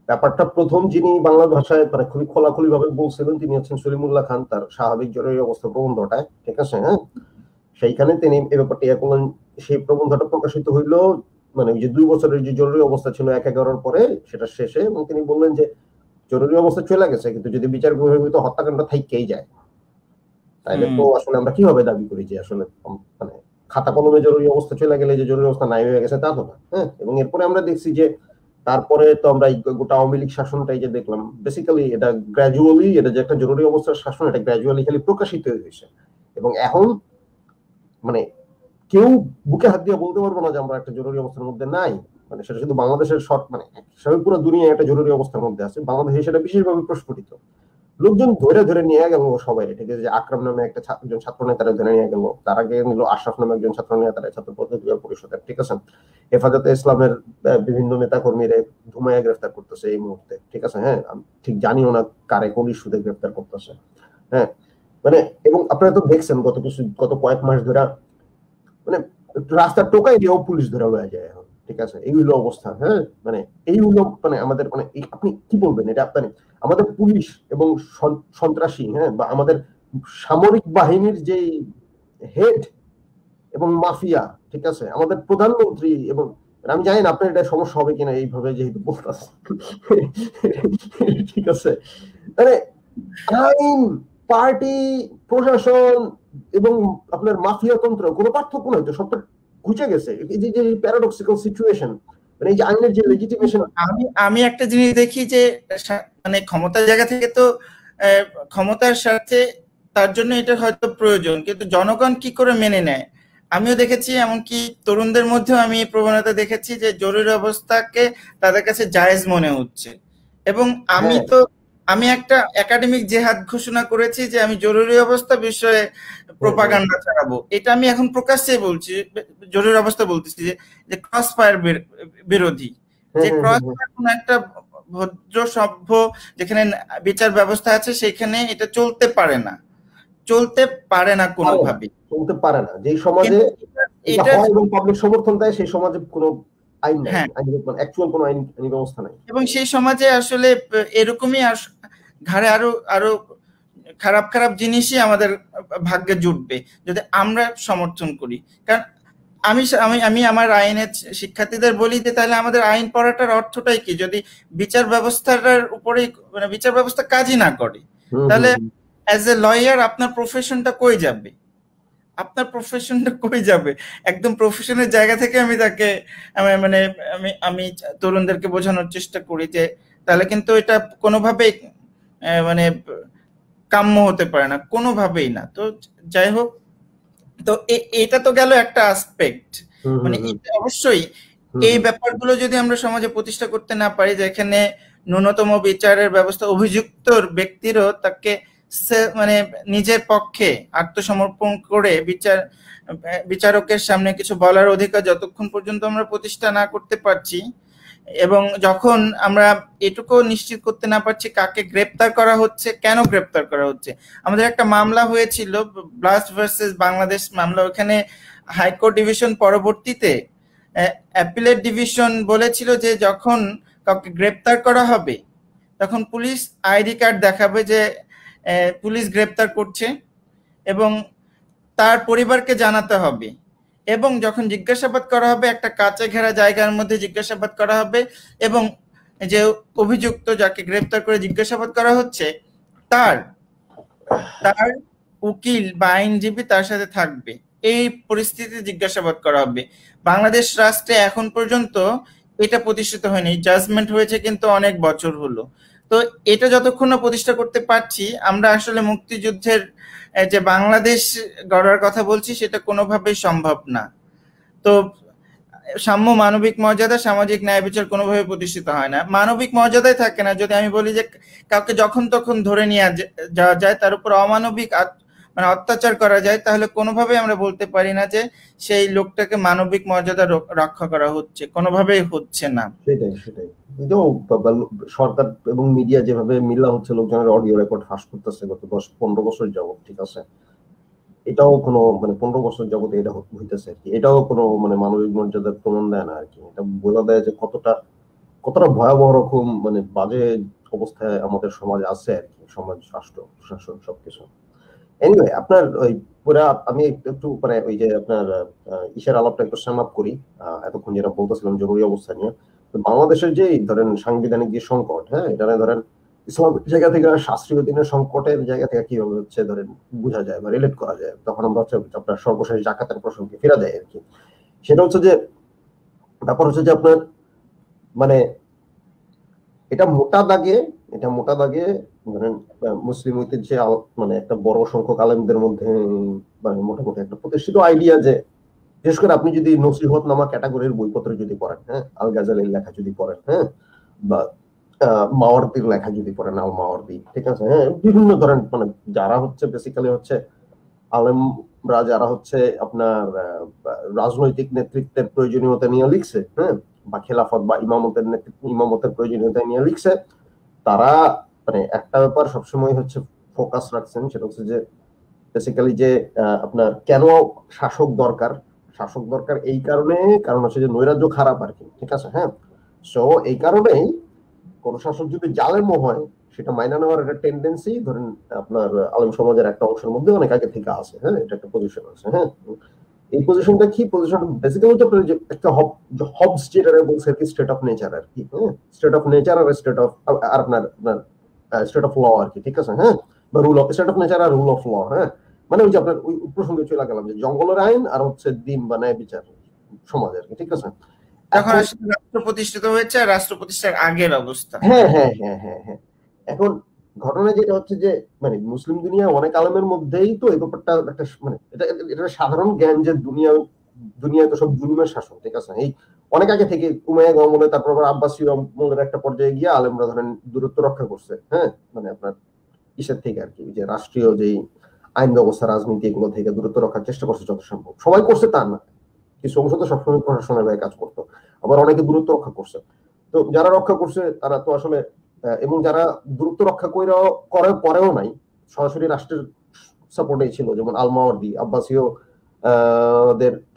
ব্যাপারটা প্রথম যিনি বাংলা ভাষায় মানে খুবই খোলাখুলি ভাবে বলছিলেন তিনি হচ্ছেন সলিমুল্লাহ খান, তার স্বাভাবিক জরুরি অবস্থা প্রবন্ধটায়, ঠিক আছে। হ্যাঁ, সেইখানে তিনি এই ব্যাপারটা ইয়ে করলেন। সেই প্রবন্ধটা প্রকাশিত হইলো মানে ওই যে 2 বছরের যে জরুরি অবস্থা ছিল 1/11 পরে, সেটা শেষে, এবং তিনি বললেন যে জরুরি অবস্থা চলে গেছে, কিন্তু যদি বিচার বহির্ভূত হত্যাকাণ্ড থাইকেই যায় তাহলে তো আসলে আমরা কিভাবে দাবি করি যে আসলে মানে খাতা কলমে জরুরি অবস্থা চলে গেলে যে জরুরি অবস্থা নাই হয়ে গেছে তা তো না। হ্যাঁ, এবং এরপরে আমরা দেখছি যে তারপরে তো আমরা গোটা আওয়ামী লীগ শাসনটাই যে দেখলাম, বেসিক্যালি এটা গ্র্যাজুয়ালি, এটা যে একটা জরুরি অবস্থার শাসন, এটা গ্র্যাজুয়ালি খালি প্রকাশিত হয়েছে। এবং এখন মানে কেউ বুকে হাত দিয়ে বলতে পারবো না যে আমরা একটা জরুরি অবস্থার মধ্যে নাই। মানে সেটা শুধু বাংলাদেশের মানে সবাই পুরো দুনিয়া একটা জরুরি অবস্থার মধ্যে আছে, বাংলাদেশে সেটা বিশেষভাবে প্রস্ফুটিত। লোকজন ধরে ধরে নিয়ে গেল সবাই, ঠিক আছে, যে আকরাম নামে একজন ছাত্র নেতারা ধরে নিয়ে গেল, তার আগে নিল আশরাফ নামে একজন ছাত্র নেতারা, ছাত্র প্রতিনিধি পরিষদের, ঠিক আছে। হেফাজতে ইসলামের বিভিন্ন নেতা কর্মীরা ধুমাইয়া গ্রেফতার করতেছে এই মুহূর্তে, ঠিক আছে। হ্যাঁ, ঠিক জানিও না কারে কোন ইস্যুতে গ্রেফতার করতেছে। হ্যাঁ, মানে এবং আপনারা তো দেখছেন গত কয়েক মাস ধরে মানে রাস্তার টোকাই দিয়েও পুলিশ ধরে হয়ে যায় এখন, ঠিক আছে। এই হলো অবস্থা। হ্যাঁ, মানে এই হলো মানে আমাদের মানে আপনি কি বলবেন এটা, আপনার আমাদের পুলিশ এবং সন্ত্রাসী, হ্যাঁ, বা আমাদের সামরিক বাহিনীর যে হেড এবং মাফিয়া, ঠিক আছে, আমাদের প্রধানমন্ত্রী, এবং আমি জানি না আপনার এটা সমস্যা হবে কিনা এইভাবে যেহেতু বলতেছে, ঠিক আছে, মানে আইন, পার্টি, প্রশাসন এবং আপনার মাফিয়া তন্ত্র কোনো পার্থক্য নয় তো, সবটা ঘুচে গেছে। এই যে প্যারাডক্সিক্যাল সিচুয়েশন, মানে এই যে আইনের যে লেজিটিমেশন। আমি একটা জিনিস দেখি যে মানে ক্ষমতার জায়গা থেকে তো ক্ষমতার সাথে তার জন্য এটা হয়তো প্রয়োজন, কিন্তু জনগণ কি করে মেনে নেয়? আমিও দেখেছি, এমনকি তরুণদের মধ্যেও আমি এই প্রবণতা দেখেছি যে জরুরি অবস্থাকে তাদের কাছে জায়েজ মনে হচ্ছে। এবং আমি হ্যাঁ তো আমি একটা একাডেমিক জেহাদ ঘোষণা করেছি যে আমি জরুরি অবস্থা বিষয়ে হ্যাঁ হ্যাঁ প্রোপাগান্ডা চালাবো। এটা আমি এখন প্রকাশ্যে বলছি, জরুরি অবস্থা বলতেছি যে ক্রস ফায়ার বিরোধী। হ্যাঁ যে হ্যাঁ হ্যাঁ ক্রস হ্যাঁ ফায়ার কোন একটা ভদ্র সভ্য যেখানে বিচার ব্যবস্থা আছে সেখানে এটা চলতে পারে না, চলতে পারে না পারে না, কোনোভাবেই। চলতে পারে না। যেই সমাজে কিন্তু এটা এটার হয় এবং পাবলিক সমর্থন দেয় সেই সমাজে কোনো আইন নাই, হ্যাঁ, আইন মানে অ্যাকচুয়াল কোনো আইনি ব্যবস্থা নাই। এবং সেই সমাজে আসলে এরকমই ঘাড়ে আরো আরো খারাপ খারাপ জিনিসই আমাদের ভাগ্যে জুটবে যদি আমরা সমর্থন করি। কারণ আমি আমি আমি আমার আইনের শিক্ষার্থীদের বলি যে তাহলে আমাদের আইন পড়াটার অর্থটাই কি, যদি বিচার ব্যবস্থাটার উপরেই মানে বিচার ব্যবস্থা কাজই না করে হুম হুম তাহলে হুম। অ্যাজ এ লয়ার আপনার প্রফেশনটা কই যাবে? আপনার প্রফেশনটা কই যাবে? একদম প্রফেশনের জায়গা থেকে আমি তাকে মানে আমি তরুণদেরকে বোঝানোর চেষ্টা করি যে তাহলে কিন্তু এটা কোনোভাবেই মানে কাম্য হতে পারে না, কোনোভাবেই না। তো যাই হোক, তো এটা তো গেল একটা আসপেক্ট, হুম হুম মানে হুম এটা অবশ্যই হুম এই হুম। ব্যাপারগুলো যদি আমরা সমাজে প্রতিষ্ঠা করতে না পারি, যেখানে ন্যূনতম বিচারের ব্যবস্থা অভিযুক্ত ব্যক্তিরও তাকে মানে নিজের পক্ষে আত্মসমর্পণ করে বিচারকের সামনে কিছু বলার অধিকার যতক্ষণ পর্যন্ত আমরা প্রতিষ্ঠা না করতে পারছি, এবং যখন আমরা এটুকু নিশ্চিত করতে না পারছি কাকে গ্রেপ্তার করা হচ্ছে, কেন গ্রেপ্তার করা হচ্ছে। আমাদের একটা মামলা হয়েছিল, ব্লাস্ট ভার্সেস বাংলাদেশ মামলা, ওখানে হাইকোর্ট ডিভিশন পরবর্তীতে অ্যাপিলেট ডিভিশন বলেছিল যে যখন কাউকে গ্রেপ্তার করা হবে তখন পুলিশ আইডি কার্ড দেখাবে যে পুলিশ গ্রেপ্তার করছে, এবং তার পরিবারকে জানাতে হবে, এবং যখন জিজ্ঞাসাবাদ করা হবে একটা কাঁচে ঘেরা জায়গার মধ্যে জিজ্ঞাসাবাদ করা হবে, এবং যে অভিযুক্ত যাকে গ্রেপ্তার করে জিজ্ঞাসাবাদ করা হচ্ছে তার তার উকিল বা আইনজীবী তার সাথে থাকবে। এই পরিস্থিতিতে জিজ্ঞাসাবাদ করা হবে। বাংলাদেশ রাষ্ট্রে এখন পর্যন্ত এটা প্রতিষ্ঠিত হয়নি, জাজমেন্ট হয়েছে কিন্তু অনেক বছর হলো। তো এটা যতক্ষণ না প্রতিষ্ঠা করতে পারছি আমরা আসলে মুক্তিযুদ্ধের যে বাংলাদেশ গড়ার কথা বলছি সেটা কোনোভাবেই সম্ভব না। তো সাম্য, মানবিক মর্যাদা, সামাজিক ন্যায় বিচার কোনোভাবে প্রতিষ্ঠিত হয় না, মানবিক মর্যাদাই থাকে না যদি আমি বলি যে কাউকে যখন তখন ধরে নিয়ে যাওয়া যায়, তার উপর অমানবিক মানে অত্যাচার করা যায়, তাহলে কোনোভাবেই আমরা বলতে পারি না যে সেই লোকটাকে মানবিক মর্যাদা রক্ষা করা হচ্ছে, কোনোভাবেই হচ্ছে না। সেটাই সেটাই। কিন্তু সরকার এবং মিডিয়া যেভাবে মিল্লা হচ্ছে লোকজনের অডিও রেকর্ড ফাঁস করতেছে গত 10-15 বছর যাবত, ঠিক আছে, এটাও কোনো মানে 15 বছর যাবতে এটা হইতেছে আর কি, এটাও কোনো মানে মানবিক মর্যাদার প্রমাণ দেয় না আর কি। এটা বলে দেয় যে কতটা কতটা ভয়াবহ রকম মানে বাজে অবস্থায় আমাদের সমাজ আছে আর কি, সমাজ, রাষ্ট্র, প্রশাসন সবকিছু। এনিওয়ে, আপনার ওই পুরা আমি একটু মানে ওই যে আপনার ইশার আলাপটা একটু সাম আপ করি। এতক্ষণ যেটা বলতেছিলাম জরুরি অবস্থা নিয়ে, বাংলাদেশের যে ধরেন সাংবিধানিক যে সংকট, হ্যাঁ, এটা ধরেন ইসলামের জায়গা থেকে শাস্ত্রীয় দিনের সংকটের জায়গা থেকে কিভাবে হচ্ছে ধরেন বোঝা যায় বা রিলেট করা যায়, তখন আমরা হচ্ছে আপনার সর্বশেষ জাকাতের প্রসঙ্গে ফেরা যায় আর কি। সেটা হচ্ছে যে ব্যাপার হচ্ছে যে আপনার মানে এটা মোটা দাগে ধরেন মুসলিম ঐতিহ্যে মানে একটা বড় সংখ্যক আলেমদের মধ্যে মানে মোটামুটি একটা প্রতিষ্ঠিত আইডিয়া যে, বিশেষ করে আপনি যদি নসিহত নামা ক্যাটাগরির বইপত্র যদি পড়েন, হ্যাঁ, আল গাজালির লেখা যদি পড়েন, হ্যাঁ, বা মাওয়ার্দির লেখা যদি পড়েন, আল মাওয়ার্দি, ঠিক আছে, হ্যাঁ, বিভিন্ন ধরেন মানে যারা হচ্ছে বেসিক্যালি হচ্ছে আলেমরা, যারা হচ্ছে আপনার রাজনৈতিক নেতৃত্বের প্রয়োজনীয়তা নিয়ে লিখছে, হ্যাঁ, বা খেলাফত বা ইমামতের প্রয়োজনীয়তা নিয়ে লিখছে, তারা মানে একটা ব্যাপার সবসময় হচ্ছে ফোকাস রাখছেন, সেটা হচ্ছে যে বেসিক্যালি যে আপনার কেন শাসক দরকার এই কারণ হচ্ছে যে নৈরাজ্য খারাপ আর কি, ঠিক আছে, হ্যাঁ। সো এই কারণেই কোন শাসক যদি জালেমও হয় সেটা মাইনা নেওয়ার একটা টেন্ডেন্সি ধরেন আপনার আলেম সমাজের একটা অংশের মধ্যে অনেক আগে থেকে আছে, হ্যাঁ, এটা একটা পজিশন আছে, হ্যাঁ। এই পজিশনটা কি, পজিশনটা বেসিক্যালি হচ্ছে একটা হবস যেটা বলছে আর কি, স্টেট অফ নেচার আর কি, হ্যাঁ, স্টেট অফ নেচার আর স্টেট অফ আর আপনার স্টেট অফ ল আর কি, ঠিক আছে, হ্যাঁ, বা rule of state of nature আর রুল অফ ল, হ্যাঁ। মানে ওই যে আপনার ওই প্রসঙ্গে চলে গেলাম যে জঙ্গলের আইন আর হচ্ছে দিন বা ন্যায় বিচার সমাজ আর কি, ঠিক আছে। তখন আসলে রাষ্ট্র প্রতিষ্ঠিত হয়েছে আর রাষ্ট্র প্রতিষ্ঠার আগের অবস্থা। হ্যাঁ হ্যাঁ হ্যাঁ হ্যাঁ হ্যাঁ। এখন ঘটনা যেটা হচ্ছে যে মানে মুসলিম দুনিয়া অনেক আলেমের মধ্যেই তো এই ব্যাপারটা একটা মানে এটা সাধারণ জ্ঞান যে দুনিয়ায় তো সব জুলুমের শাসন, ঠিক আছে। এই অনেক আগে থেকে উমাইয়াদ আমলে, তারপর আবার আব্বাসীয় আমলের একটা পর্যায়ে গিয়ে আলেমরা ধরেন দূরত্ব রক্ষা করছে, হ্যাঁ, মানে আপনার ইসের থেকে আর কি, যে রাষ্ট্রীয় যেই আইন ব্যবস্থা, রাজনীতি, এগুলো থেকে দূরত্ব রক্ষার চেষ্টা করছে যত সম্ভব। সবাই করছে তা না, কিছু অংশ তো সবসময় প্রশাসনের গায়ে কাজ করতো, আবার অনেকে দূরত্ব রক্ষা করছে। তো যারা রক্ষা করছে তারা তো আসলে, এবং যারা দূরত্ব রক্ষা করার পরেও নাই, সরাসরি রাষ্ট্রের সাপোর্টেই ছিল, যেমন আল মাওয়ার্দি আব্বাসীয়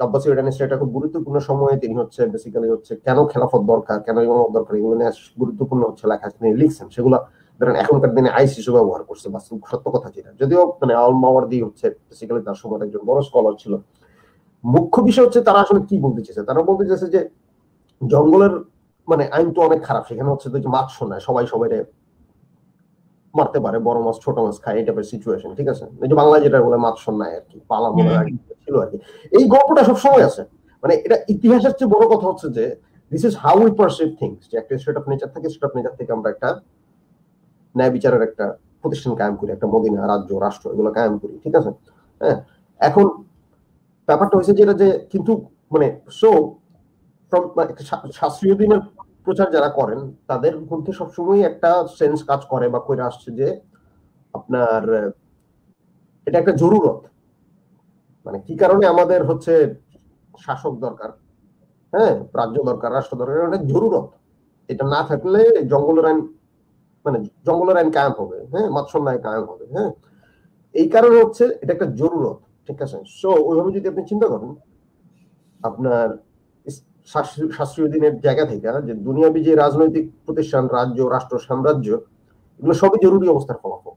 আব্বাসীয় ডাইনেস্টির একটা খুব গুরুত্বপূর্ণ সময়ে তিনি হচ্ছে বেসিক্যালি হচ্ছে কেন খেলাফত দরকার, কেন ইমামত দরকার, এগুলো নিয়ে গুরুত্বপূর্ণ হচ্ছে লেখা তিনি লিখছেন। সেগুলো ধরেন এখনকার দিনে আইস হিসেবে ব্যবহার করছে, বাস্তব সত্য কথা যেটা। যদিও মানে আল মাওয়ার্দি হচ্ছে বেসিক্যালি তার সময় একজন বড় স্কলার ছিল। মুখ্য বিষয় হচ্ছে তারা আসলে কি বলতে চেয়েছে, তারা বলতে চেয়েছে যে জঙ্গলের মানে আইন তো অনেক খারাপ, সেখানে হচ্ছে যে মাছ শোনায়, সবাই সবাই মারতে পারে, বড় মাছ ছোট মাছ খায়, এই টাইপের সিচুয়েশন, ঠিক আছে। এই যে বাংলায় যেটা বলে মাছ শোনায় আর কি, পালা বলে ছিল আর কি, এই গল্পটা সবসময় আছে। মানে এটা ইতিহাসের চেয়ে বড় কথা হচ্ছে যে this is how we perceive things, যে একটা স্টেট অফ নেচার থাকে, স্টেট অফ নেচার থেকে আমরা একটা ন্যায় বিচারের একটা প্রতিষ্ঠান কায়েম করি, একটা মদিনা, রাজ্য, রাষ্ট্র, এগুলো কায়েম করি, ঠিক আছে। হ্যাঁ, এখন ব্যাপারটা হয়েছে যেটা যে কিন্তু মানে সো শাস্ত্রীয় দিনের প্রচার যারা করেন তাদের মধ্যে সবসময় একটা সেন্স কাজ করে বা করে আসছে যে আপনার এটা একটা জরুরত, মানে কি কারণে আমাদের হচ্ছে শাসক দরকার, হ্যাঁ, রাজ্য দরকার, রাষ্ট্র দরকার, এটা জরুরত। এটা না থাকলে জঙ্গলের আইন মানে জঙ্গলের আইন কায়েম হবে, হ্যাঁ, মাৎসন্যায় কায়েম হবে, হ্যাঁ, এই কারণে হচ্ছে এটা একটা জরুরত, ঠিক আছে। সো ওইভাবে যদি আপনি চিন্তা করেন আপনার শাস্ত্রীয় দিনের জায়গা থেকে, যে দুনিয়াবি যে রাজনৈতিক প্রতিষ্ঠান, রাজ্য, রাষ্ট্র, সাম্রাজ্য, এগুলো সবই জরুরি অবস্থার ফলাফল।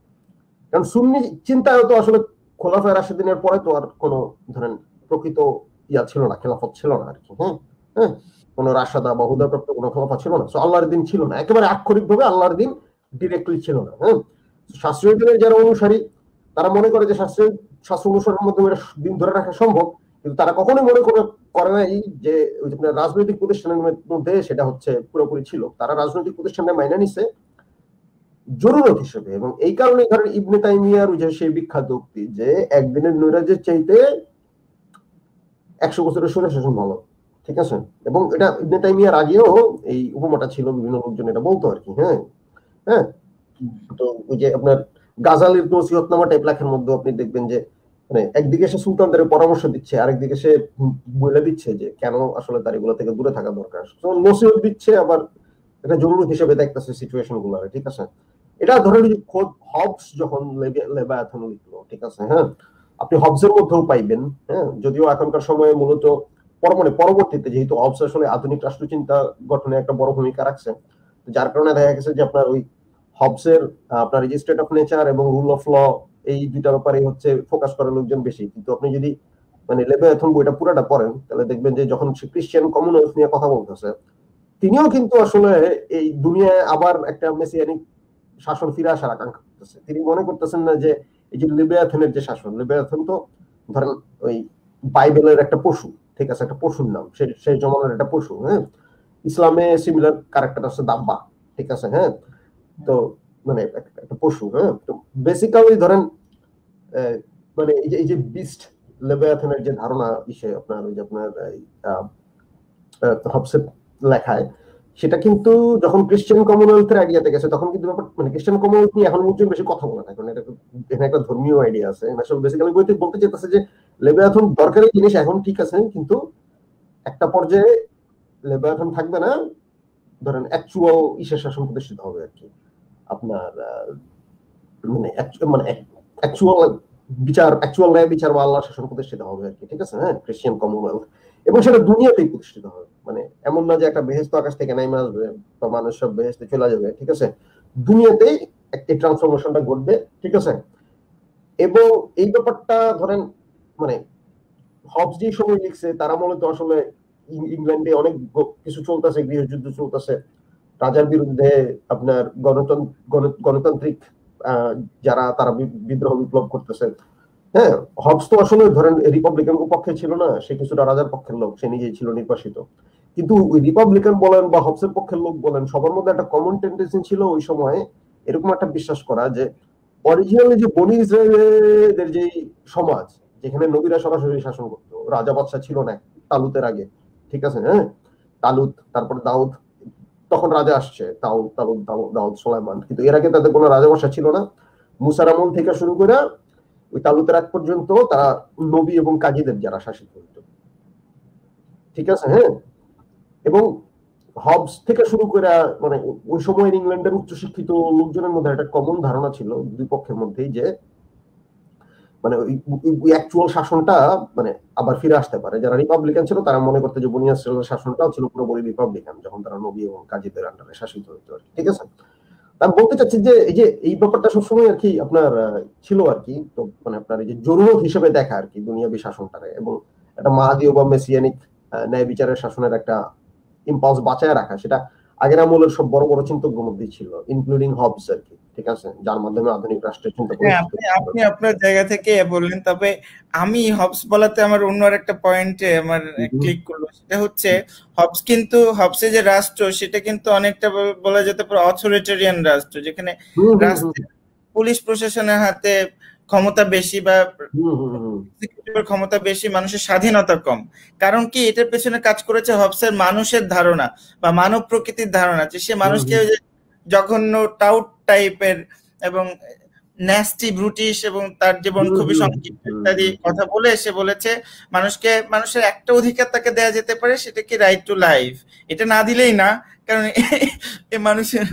কারণ সুন্নি চিন্তায় তো আসলে খোলাফায়ে রাশিদিনের পরে তো আর কোনো ধরেন প্রকৃত ইয়া ছিল না, খেলাফত ছিল না আর কি, হ্যাঁ হ্যাঁ, কোনো রাশাদা বা হুদাপ্রাপ্ত কোনো খেলাফত ছিল না। আল্লাহর দিন ছিল না, একেবারে আক্ষরিক ভাবে আল্লাহর দিন ডিরেক্টলি ছিল না। হ্যাঁ, শাস্ত্রীয় দিনের যারা অনুসারী তারা মনে করে যে শাস্ত্র অনুসরণের মাধ্যমে দিন ধরে রাখা সম্ভব, কিন্তু তারা কখনোই মনে করে নাই যে রাজনৈতিক প্রতিষ্ঠানের মধ্যে সেটা হচ্ছে পুরোপুরি ছিল। তারা রাজনৈতিক প্রতিষ্ঠানে মাইনা নিছে জরুরত হিসেবে। এবং এই কারণে ধরেন ইবনে তাইমিয়ার ওই যে সেই বিখ্যাত উক্তি যে একদিনের নৈরাজ্যের চাইতে 100 বছরের স্বৈরশাসন ভালো, ঠিক আছে। এবং এটা ইবনে তাইমিয়ার আগেও এই উপমাটা ছিল, বিভিন্ন লোকজন এটা বলতো আর কি। হ্যাঁ হ্যাঁ, তো ওই যে আপনার গাজালির নসিহতনামা টাইপ লেখার মধ্যে আপনি দেখবেন যে মানে একদিকে সে সুলতানদের পরামর্শ দিচ্ছে, আরেকদিকে সে বলে দিচ্ছে যে কেন আসলে তার এগুলো থেকে দূরে থাকা দরকার, নসিহত দিচ্ছে, আবার একটা জরুরত হিসেবে দেখতেছে সিচুয়েশন গুলো, ঠিক আছে। এটা ধরে নিন খোদ হবস যখন লেবায়াথন লিখলো, ঠিক আছে, হ্যাঁ, আপনি হবসের মধ্যেও পাইবেন, হ্যাঁ, যদিও এখনকার সময়ে মূলত পরবর্তীতে যেহেতু হবস আসলে আধুনিক রাষ্ট্রচিন্তা গঠনে একটা বড় ভূমিকা রাখছে, যার কারণে দেখা গেছে যে আপনার ওই হবসের আপনার স্টেট অফ নেচার এবং রুল অফ ল, এই দুইটা ব্যাপারে হচ্ছে ফোকাস করে লোকজন বেশি। কিন্তু আপনি যদি মানে লেবায়াথন বইটা পুরোটা পড়েন তাহলে দেখবেন যে যখন সে ক্রিশ্চিয়ান কমনওয়েলথ নিয়ে কথা বলতেছে, তিনিও কিন্তু আসলে এই দুনিয়ায় আবার একটা মেসিয়ানিক শাসন ফিরে আসার আকাঙ্ক্ষা করতেছে। তিনি মনে করতেছেন না যে এই যে লেবায়াথনের যে শাসন, লেবায়াথন তো ধরেন ওই বাইবেলের একটা পশু, ঠিক আছে, একটা পশুর নাম, সেই জমানার একটা পশু। হ্যাঁ, ইসলামে সিমিলার ক্যারেক্টার আছে দাব্বা, ঠিক আছে, হ্যাঁ, তো মানে একটা পশু। হ্যাঁ, তো বেসিক্যালি ধরেন মানে এই যে বিস্ট লেবায়াথনের যে ধারণা ইসে আপনার ওই যে আপনার হবসের লেখায়, সেটা কিন্তু যখন ক্রিশ্চিয়ান কমনওয়েলথের আইডিয়াতে গেছে তখন কিন্তু মানে ক্রিশ্চিয়ান কমনওয়েলথ নিয়ে এখন লোকজন বেশি কথা বলে না, কারণ এটা একটা ধর্মীয় আইডিয়া আছে। আসলে বেসিক্যালি বইতে বলতে চাইতেছে যে লেবায়াথন দরকারি জিনিস এখন, ঠিক আছে, কিন্তু একটা পর্যায়ে লেবায়াথন থাকবে না, ধরেন অ্যাকচুয়াল ঈশের শাসন প্রতিষ্ঠিত হবে আর কি, আপনার মানে অ্যাকচুয়াল ন্যায় বিচার বা আল্লাহর শাসন প্রতিষ্ঠিত হবে আর কি, ঠিক আছে, হ্যাঁ, ক্রিশ্চিয়ান কমনওয়েলথ। এবং সেটা দুনিয়াতেই প্রতিষ্ঠিত হবে, মানে এমন না যে একটা বেহেশত আকাশ থেকে নেমে আসবে বা মানুষ সব বেহেশতে চলে যাবে, ঠিক আছে, দুনিয়াতেই এই ট্রান্সফরমেশনটা ঘটবে, ঠিক আছে। এবং এই ব্যাপারটা ধরেন মানে হবস যে সময় লিখছে তারা মূলত আসলে ইংল্যান্ডে অনেক কিছু চলতেছে, গৃহযুদ্ধ চলতেছে, রাজার বিরুদ্ধে আপনার গণতান্ত্রিক যারা তারা বিদ্রোহ বিপ্লব করতেছে। হ্যাঁ, হবস তো আসলে ধরেন রিপাবলিকান পক্ষে ছিল না, সে কিছুটা রাজার পক্ষের লোক, সে নিজেই ছিল নির্বাসিত। কিন্তু ওই রিপাবলিকান বলেন বা হবসের পক্ষের লোক বলেন, সবার মধ্যে একটা কমন টেন্ডেন্সি ছিল ওই সময় এরকম একটা বিশ্বাস করা যে অরিজিনালি যে বনি ইসরায়েলের যে সমাজ, যেখানে নবীরা সরাসরি শাসন করতো, রাজা বাদশা ছিল না তালুতের আগে, ঠিক আছে, হ্যাঁ, তালুত, তারপরে দাউদ, তখন রাজা আসছে, দাউদ সুলাইমান, কিন্তু এর আগে তাদের কোনো রাজা বাদশা ছিল না। মুসার আমল থেকে শুরু করে ওই তালুতের আগ পর্যন্ত তারা নবী এবং কাজীদের যারা শাসিত হইত, ঠিক আছে, হ্যাঁ। এবং হবস থেকে শুরু করে মানে ওই সময়ের ইংল্যান্ডের উচ্চশিক্ষিত লোকজনের মধ্যে একটা কমন ধারণা ছিল দুই পক্ষের মধ্যেই যে মানে ওই অ্যাকচুয়াল শাসনটা মানে আবার ফিরে আসতে পারে। যারা রিপাবলিকান ছিল তারা মনে করতে যে বনি ইসরায়েলের শাসনটাও ছিল পুরোপুরি রিপাবলিকান, যখন তারা নবী এবং কাজীদের আন্ডারে শাসিত হইতো আর কি, ঠিক আছে। আমি বলতে চাচ্ছি যে এই যে এই ব্যাপারটা সবসময় আর কি আপনার ছিল আর কি, তো মানে আপনার এই যে জরুরত হিসেবে দেখা আর কি দুনিয়াবী শাসনটারে, এবং একটা মাহাদীয় বা মেসিয়ানিক ন্যায় বিচারের শাসনের একটা ইম্পালস বাঁচায় রাখা, সেটা আগের আমলের সব বড় বড় চিন্তকদের মধ্যেই ছিল, ইনক্লুডিং হবস আর কি, ঠিক আছে, যার মাধ্যমে আধুনিক রাষ্ট্রের চিন্তা আপনি আপনার জায়গা থেকে বললেন, তবে আমি হবস বলাতে আমার অন্য একটা পয়েন্টে আমার ক্লিক করলো, সেটা হচ্ছে হবস কিন্তু হবসে যে রাষ্ট্র সেটা কিন্তু অনেকটা বলা যেতে পারে অথরিটেরিয়ান রাষ্ট্র, যেখানে রাষ্ট্রের পুলিশ প্রশাসনের হাতে ক্ষমতা বেশি বা ক্ষমতা বেশি, মানুষের স্বাধীনতা কম। কারণ কি, এটার পেছনে কাজ করেছে হবসের মানুষের ধারণা বা মানব প্রকৃতির ধারণা, যে সে মানুষকে জঘন্য টাউট টাইপের এবং ন্যাস্টি ব্রুটিশ এবং তার জীবন খুবই সংক্ষিপ্ত ইত্যাদি কথা বলে সে বলেছে মানুষের একটা অধিকার তাকে দেয়া যেতে পারে, সেটা কি রাইট টু লাইফ। এটা না দিলেই না, কারণ এই মানুষের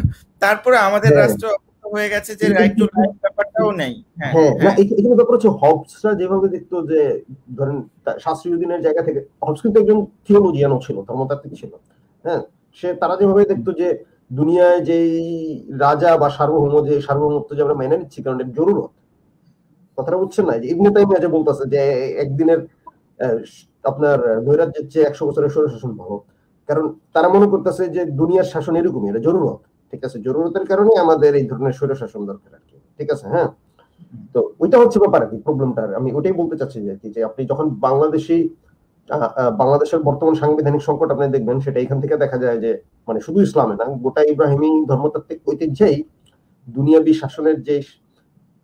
তারপরে আমাদের রাষ্ট্র হয়ে গেছে যে রাইট টু লাইফ ব্যাপারটাও নেই। হ্যাঁ, না এখানে ব্যাপার হচ্ছে হবসরা যেভাবে দেখতো যে ধরেন শাস্ত্রীয় দিনের জায়গা থেকে, হবস কিন্তু একজন থিওলজিয়ানও ছিল, ধর্মতাত্ত্বিক ছিল, হ্যাঁ, তারা যেভাবে দেখতো যে দুনিয়ায় যেই রাজা বা সার্বভৌম, যে সার্বভৌমত্ব যে আমরা মেনে নিচ্ছি কারণ এর জরুরত, কথাটা বুঝছেন না, যে ইবনে তাইমিয়া যে বলতেছে যে একদিনের আপনার নৈরাজ্যের চেয়ে 100 বছরের স্বৈরশাসন ভালো, কারণ তারা মনে করতেছে যে দুনিয়ার শাসন এরকমই, এটা জরুরত, ঠিক আছে, জরুরতের কারণে আমাদের এই ধরনের স্বৈরশাসন দরকার আর কি, ঠিক আছে, হ্যাঁ। তো ওইটা হচ্ছে ব্যাপার আর কি, প্রবলেমটা আমি ওটাই বলতে চাচ্ছি যে আপনি যখন বাংলাদেশের বর্তমান সাংবিধানিক সংকট আপনি দেখবেন, সেটা এখান থেকে দেখা যায় যে মানে শুধু ইসলামে না, গোটা ইব্রাহিমী ধর্মতাত্ত্বিক ঐতিহ্যেই দুনিয়াবী শাসনের যে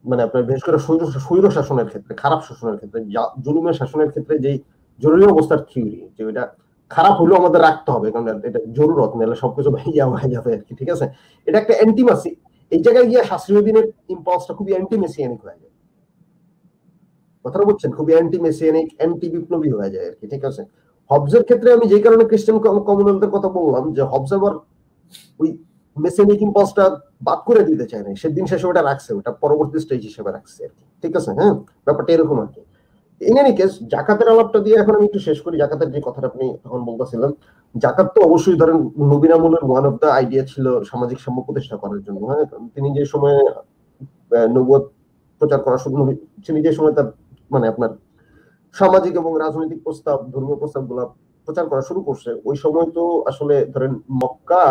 মানে আপনার বিশেষ করে স্বৈর শাসনের ক্ষেত্রে, খারাপ শাসনের ক্ষেত্রে, জুলুমের শাসনের ক্ষেত্রে যে জরুরি অবস্থার থিওরি, যে ওইটা খারাপ হলেও আমাদের রাখতে হবে কারণ এটা জরুরত, নাহলে সবকিছু ভাইয়া হয়ে যাবে আর কি, ঠিক আছে। এটা একটা অ্যান্টিমাসি, এই জায়গায় গিয়ে শাস্ত্রীয় দিনের ইম্পালসটা খুবই অ্যান্টি মেসিয়ানিক হয়ে যায়, কথাটা বুঝছেন, খুবই অ্যান্টি মেসিয়ানিক, অ্যান্টি বিপ্লবী হয়ে যায় আর কি, ঠিক আছে। হবসের ক্ষেত্রে আমি যে কারণে খ্রিস্টান কমনওয়েলথের কথা বললাম, যে হবস আবার ওই মেসিয়ানিক ইম্পালসটা বাদ করে দিতে চায় না, সেদিন শেষে ওটা রাখছে, ওটা পরবর্তী স্টেজ হিসেবে রাখছে আর কি, ঠিক আছে, হ্যাঁ, ব্যাপারটা এরকম আর কি। ইন এনি কেস, জাকাতের আলাপটা দিয়ে এখন আমি একটু শেষ করি। জাকাতের যে কথাটা আপনি তখন বলতেছিলেন, জাকাত তো অবশ্যই ধরেন নবীন আমলের ওয়ান অফ দ্য আইডিয়া ছিল সামাজিক সাম্য প্রতিষ্ঠা করার জন্য, হ্যাঁ, তিনি যে সময়ে নবুয়ত প্রচার করা শুরু, তিনি যে সময় তার মানে আপনার সামাজিক এবং রাজনৈতিক প্রস্তাব, ধর্মীয় প্রস্তাব গুলা প্রচার করা শুরু করছে, ওই সময় তো আসলে ধরেন মক্কা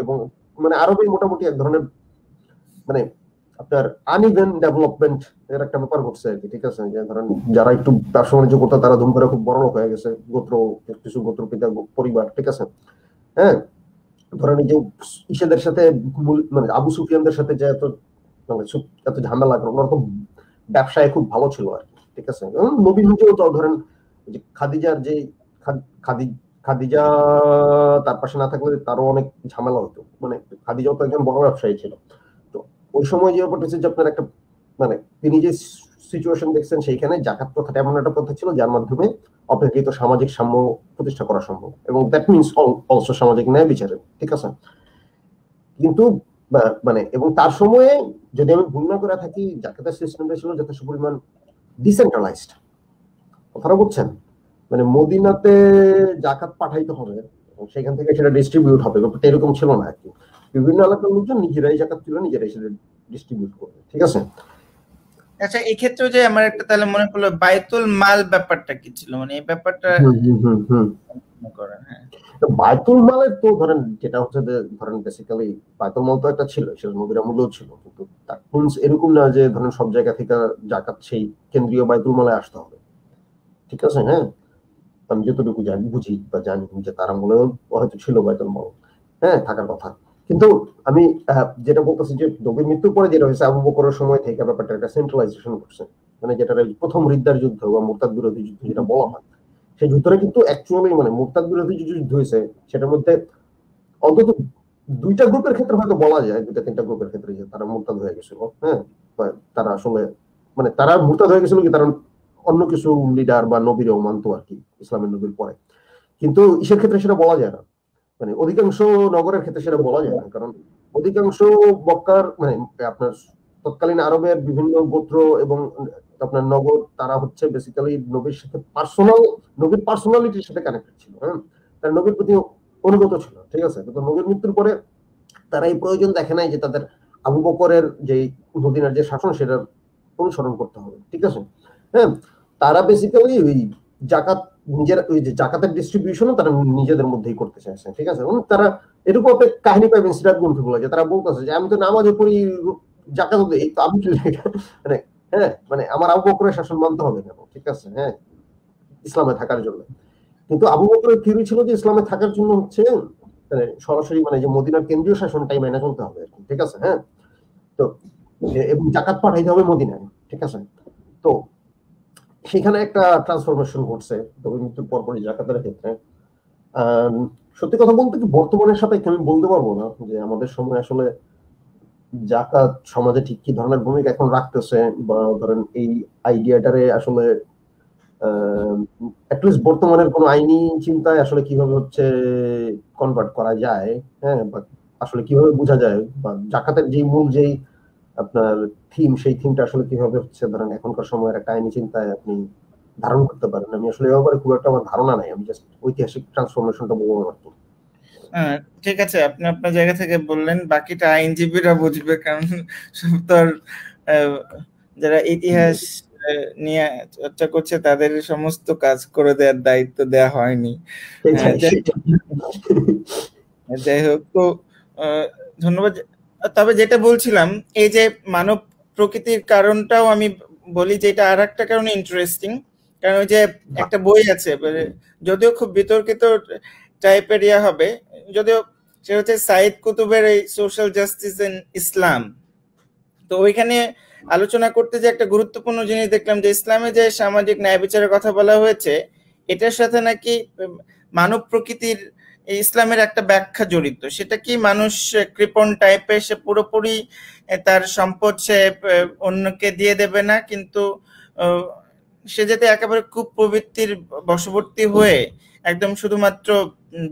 এবং মানে আরবে মোটামুটি এক ধরনের মানে আপনার আনইভেন ডেভেলপমেন্ট এর একটা ব্যাপার ঘটছে আর কি, ঠিক আছে, যে ধরেন যারা একটু ব্যবসা বাণিজ্য করতো তারা ধুম করে খুব বড় লোক হয়ে গেছে, কিছু গোত্রপিতা পরিবার, ঠিক আছে, হ্যাঁ, ধরেন এই যে ইসেদের সাথে মানে আবু সুফিয়ানদের সাথে যে এত ঝামেলা, ওনার তো ব্যবসায় খুব ভালো ছিল আর কি, ঠিক আছে। নবী নিজেও তো ধরেন যে খাদিজার যে খাদিজা তার পাশে না থাকলে তারও অনেক ঝামেলা হতো, মানে খাদিজাও তো একজন বড় ব্যবসায়ী ছিল। তো ওই সময় যে ব্যাপারটা হচ্ছে যে আপনার একটা মানে তিনি যে সিচুয়েশন দেখছেন, সেইখানে জাকাত প্রথাটা এমন একটা কথা ছিল যার মাধ্যমে অপেক্ষিত সামাজিক সাম্য প্রতিষ্ঠা করা সম্ভব, এবং দ্যাট মিনস অলসো সামাজিক ন্যায় বিচারে, ঠিক আছে। কিন্তু মানে এবং তার সময়ে যদি আমি ভুল না করে থাকি, জাকাতের সিস্টেমটা ছিল যথেষ্ট পরিমাণ ডিসেন্ট্রালাইজড, কথাটা বুঝছেন, মানে মদিনাতে জাকাত পাঠাইতে হবে এবং সেখান থেকে সেটা ডিস্ট্রিবিউট হবে, ব্যাপারটা এরকম ছিল না আর কি। বিভিন্ন এলাকার লোকজন নিজেরাই জাকাত তুলে নিজেরাই সেটা ডিস্ট্রিবিউট করবে, ঠিক আছে। আচ্ছা, এই ক্ষেত্রে যে আমার একটা তাহলে মনে পড়লো, বাইতুল মাল ব্যাপারটা কি ছিল, মানে এই ব্যাপারটা বাইতুল মালের তো ধরেন যেটা হচ্ছে যে ধরেন বেসিক্যালি বাইতুল মাল তো একটা ছিল, সেটা নবীর আমলেও ছিল, কিন্তু এরকম না যে ধরেন সব জায়গা থেকে জাকাত সেই কেন্দ্রীয় বাইতুল মালে আসতে হবে, ঠিক আছে, হ্যাঁ। আমি যতটুকু বুঝি বা জানি যে তার আমলেও হয়তো ছিল বাইতুল মাল, হ্যাঁ, থাকার কথা। কিন্তু আমি যেটা বলতেছি যে নবীর মৃত্যুর পরে যেটা হয়েছে আবু বকরের সময় থেকে ব্যাপারটা একটা সেন্ট্রালাইজেশন করছে, মানে যেটা প্রথম রিদ্দার যুদ্ধ বা মুরতাদ বিরোধী যুদ্ধ যেটা বলা হয়, সেই যুদ্ধটা কিন্তু অ্যাকচুয়ালি মানে মুরতাদ বিরোধী যে যুদ্ধ হয়েছে সেটার মধ্যে অন্তত দুইটা গ্রুপের ক্ষেত্রে হয়তো বলা যায়, দুইটা তিনটা গ্রুপের ক্ষেত্রে যে তারা মুরতাদ হয়ে গেছিল, হ্যাঁ, তারা আসলে মানে তারা মুরতাদ হয়ে গেছিল কি তারা অন্য কিছু লিডার বা নবীরও মানতো আর কি, ইসলামের নবীর পরে। কিন্তু ইসের ক্ষেত্রে সেটা বলা যায় না, মানে অধিকাংশ নগরের ক্ষেত্রে সেটা বলা যায় না, কারণ অধিকাংশ মক্কার মানে আপনার তৎকালীন আরবের বিভিন্ন গোত্র এবং আপনার নগর তারা হচ্ছে বেসিক্যালি নবীর সাথে নবীর পার্সোনালিটির সাথে কানেক্টেড ছিল, হ্যাঁ, তার নবীর প্রতি অনুগত ছিল, ঠিক আছে। কিন্তু নবীর মৃত্যুর পরে তারা এই প্রয়োজন দেখে নাই যে তাদের আবু বকরের যে মদিনার যে শাসন সেটা অনুসরণ করতে হবে, ঠিক আছে, হ্যাঁ। তারা বেসিক্যালি ওই জাকাত নিজের ওই যে জাকাতের ডিস্ট্রিবিউশনও তারা নিজেদের মধ্যেই করতে চাইছে, ঠিক আছে। এবং তারা এরকম একটা কাহিনী পাইবেন সিরাত গ্রন্থগুলো যে তারা বলতেছে যে আমি তো নামাজে পড়ি জাকাত দিই, তো আমি মানে হ্যাঁ মানে আমার আবু বকরের শাসন মানতে হবে কেন, ঠিক আছে, হ্যাঁ, ইসলামে থাকার জন্য। কিন্তু আবু বকরের থিওরি ছিল যে ইসলামে থাকার জন্য হচ্ছে মানে সরাসরি মানে যে মদিনার কেন্দ্রীয় শাসনটাই মেনে চলতে হবে, ঠিক আছে, হ্যাঁ। তো এবং জাকাত পাঠাইতে হবে মদিনায়, ঠিক আছে। তো সেখানে একটা ট্রান্সফরমেশন ঘটছে নবীর মৃত্যুর পরপরই জাকাতের ক্ষেত্রে। সত্যি কথা বলতে কি বর্তমানের সাথে আমি বলতে পারবো না যে আমাদের সময় আসলে জাকাত সমাজে ঠিক কি ধরনের ভূমিকা এখন রাখতেছে, বা ধরেন এই আইডিয়াটারে আসলে অ্যাটলিস্ট বর্তমানের কোন আইনি চিন্তায় আসলে কিভাবে হচ্ছে কনভার্ট করা যায়, হ্যাঁ, বা আসলে কিভাবে বোঝা যায়, বা জাকাতের যে মূল যেই আপনার থিম সেই থিমটা আসলে কিভাবে হচ্ছে ধরেন এখনকার সময়ের একটা আইনি চিন্তায় আপনি ধারণ করতে পারেন, আমি আসলে এ ব্যাপারে খুব একটা আমার ধারণা নাই, আমি জাস্ট ঐতিহাসিক ট্রান্সফরমেশনটা বলবো আর কি। ঠিক আছে, আপনি আপনার জায়গা থেকে বললেন, বাকিটা আইনজীবীরা বুঝবে, কারণ সব তো আর যারা ইতিহাস নিয়ে চর্চা করছে তাদের সমস্ত কাজ করে দেওয়ার দায়িত্ব দেওয়া হয়নি। যাই হোক, তো ধন্যবাদ। তবে যেটা বলছিলাম, এই যে মানব প্রকৃতির কারণটাও আমি বলি যে এটা আর একটা কারণে ইন্টারেস্টিং, কারণ ওই যে একটা বই আছে, যদিও খুব বিতর্কিত টাইপের ইয়া হবে, যদিও সেটা হচ্ছে সাইদ কুতুবের এই সোশ্যাল জাস্টিস ইন ইসলাম। তো ওইখানে আলোচনা করতে যে একটা গুরুত্বপূর্ণ জিনিস দেখলাম যে ইসলামে যে সামাজিক ন্যায় বিচারের কথা বলা হয়েছে এটার সাথে নাকি মানব প্রকৃতির ইসলামের একটা ব্যাখ্যা জড়িত। সেটা কি মানুষ কৃপণ টাইপের, সে পুরোপুরি তার সম্পদ সে অন্যকে দিয়ে দেবে না, কিন্তু সে যাতে একেবারে কুপ্রবৃত্তির বশবর্তী হয়ে একদম শুধুমাত্র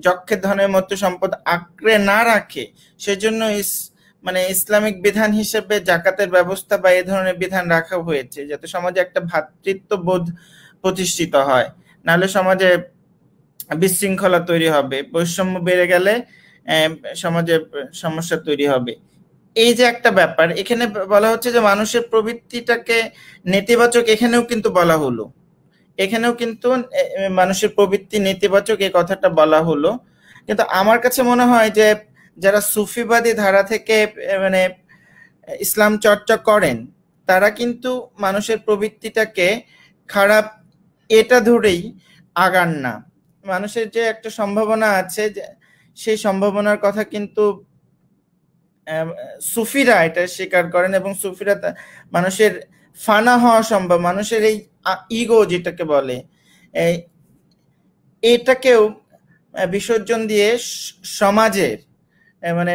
যক্ষের ধনের মতো সম্পদ আঁকড়ে না রাখে, সেজন্য মানে ইসলামিক বিধান হিসেবে জাকাতের ব্যবস্থা বা এই ধরনের বিধান রাখা হয়েছে, যাতে সমাজে একটা ভ্রাতৃত্ববোধ প্রতিষ্ঠিত হয়। নাহলে সমাজে বিশৃঙ্খলা তৈরি হবে, বৈষম্য বেড়ে গেলে সমাজে সমস্যা তৈরি হবে। এই যে একটা ব্যাপার, এখানে বলা হচ্ছে যে মানুষের প্রবৃত্তিটাকে নেতিবাচক, এখানেও কিন্তু বলা হলো, এখানেও কিন্তু মানুষের প্রবৃত্তি নেতিবাচক এই কথাটা বলা হলো। কিন্তু আমার কাছে মনে হয় যে যারা সুফিবাদী ধারা থেকে মানে ইসলাম চর্চা করেন তারা কিন্তু মানুষের প্রবৃত্তিটাকে খারাপ এটা ধরেই আগান না। মানুষের যে একটা সম্ভাবনা আছে, সেই সম্ভাবনার কথা কিন্তু সুফিরা এটা স্বীকার করেন, এবং সুফিরা মানুষের ফানা হওয়া সম্ভব, মানুষের এই ইগো যেটাকে বলে এটাকেও বিসর্জন দিয়ে সমাজের মানে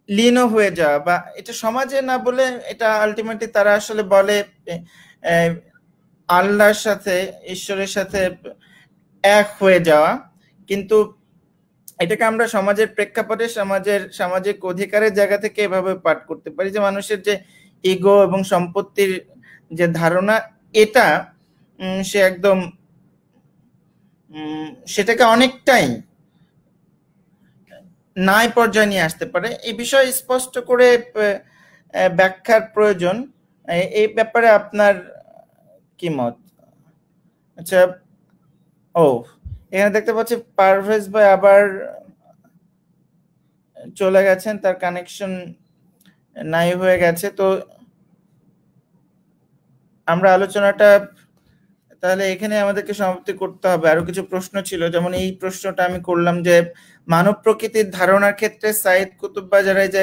লীন হয়ে যাওয়া, বা এটা সমাজে না বলে এটা আলটিমেটলি তারা আসলে বলে আল্লাহর সাথে, ঈশ্বরের সাথে এক হয়ে যাওয়া। কিন্তু এটাকে আমরা সমাজের প্রেক্ষাপটে সমাজের সামাজিক অধিকারের জায়গা থেকে এভাবে পাঠ করতে পারি যে মানুষের যে ইগো এবং সম্পত্তির যে ধারণা, এটা সে একদম সেটাকে অনেকটাই নাই পর্যায়ে নিয়ে আসতে পারে। এই বিষয়ে স্পষ্ট করে ব্যাখ্যার প্রয়োজন। এই ব্যাপারে আপনার কি মত? আচ্ছা, ও এখানে দেখতে পাচ্ছি পারভেজ ভাই আবার চলে গেছেন, তার কানেকশন নাই হয়ে গেছে। তো আমরা আলোচনাটা তাহলে এখানে আমাদেরকে সমাপ্তি করতে হবে। আরো কিছু প্রশ্ন ছিল, যেমন এই প্রশ্নটা আমি করলাম যে মানব প্রকৃতির ধারণার ক্ষেত্রে সাইদ কুতুববাজারে যে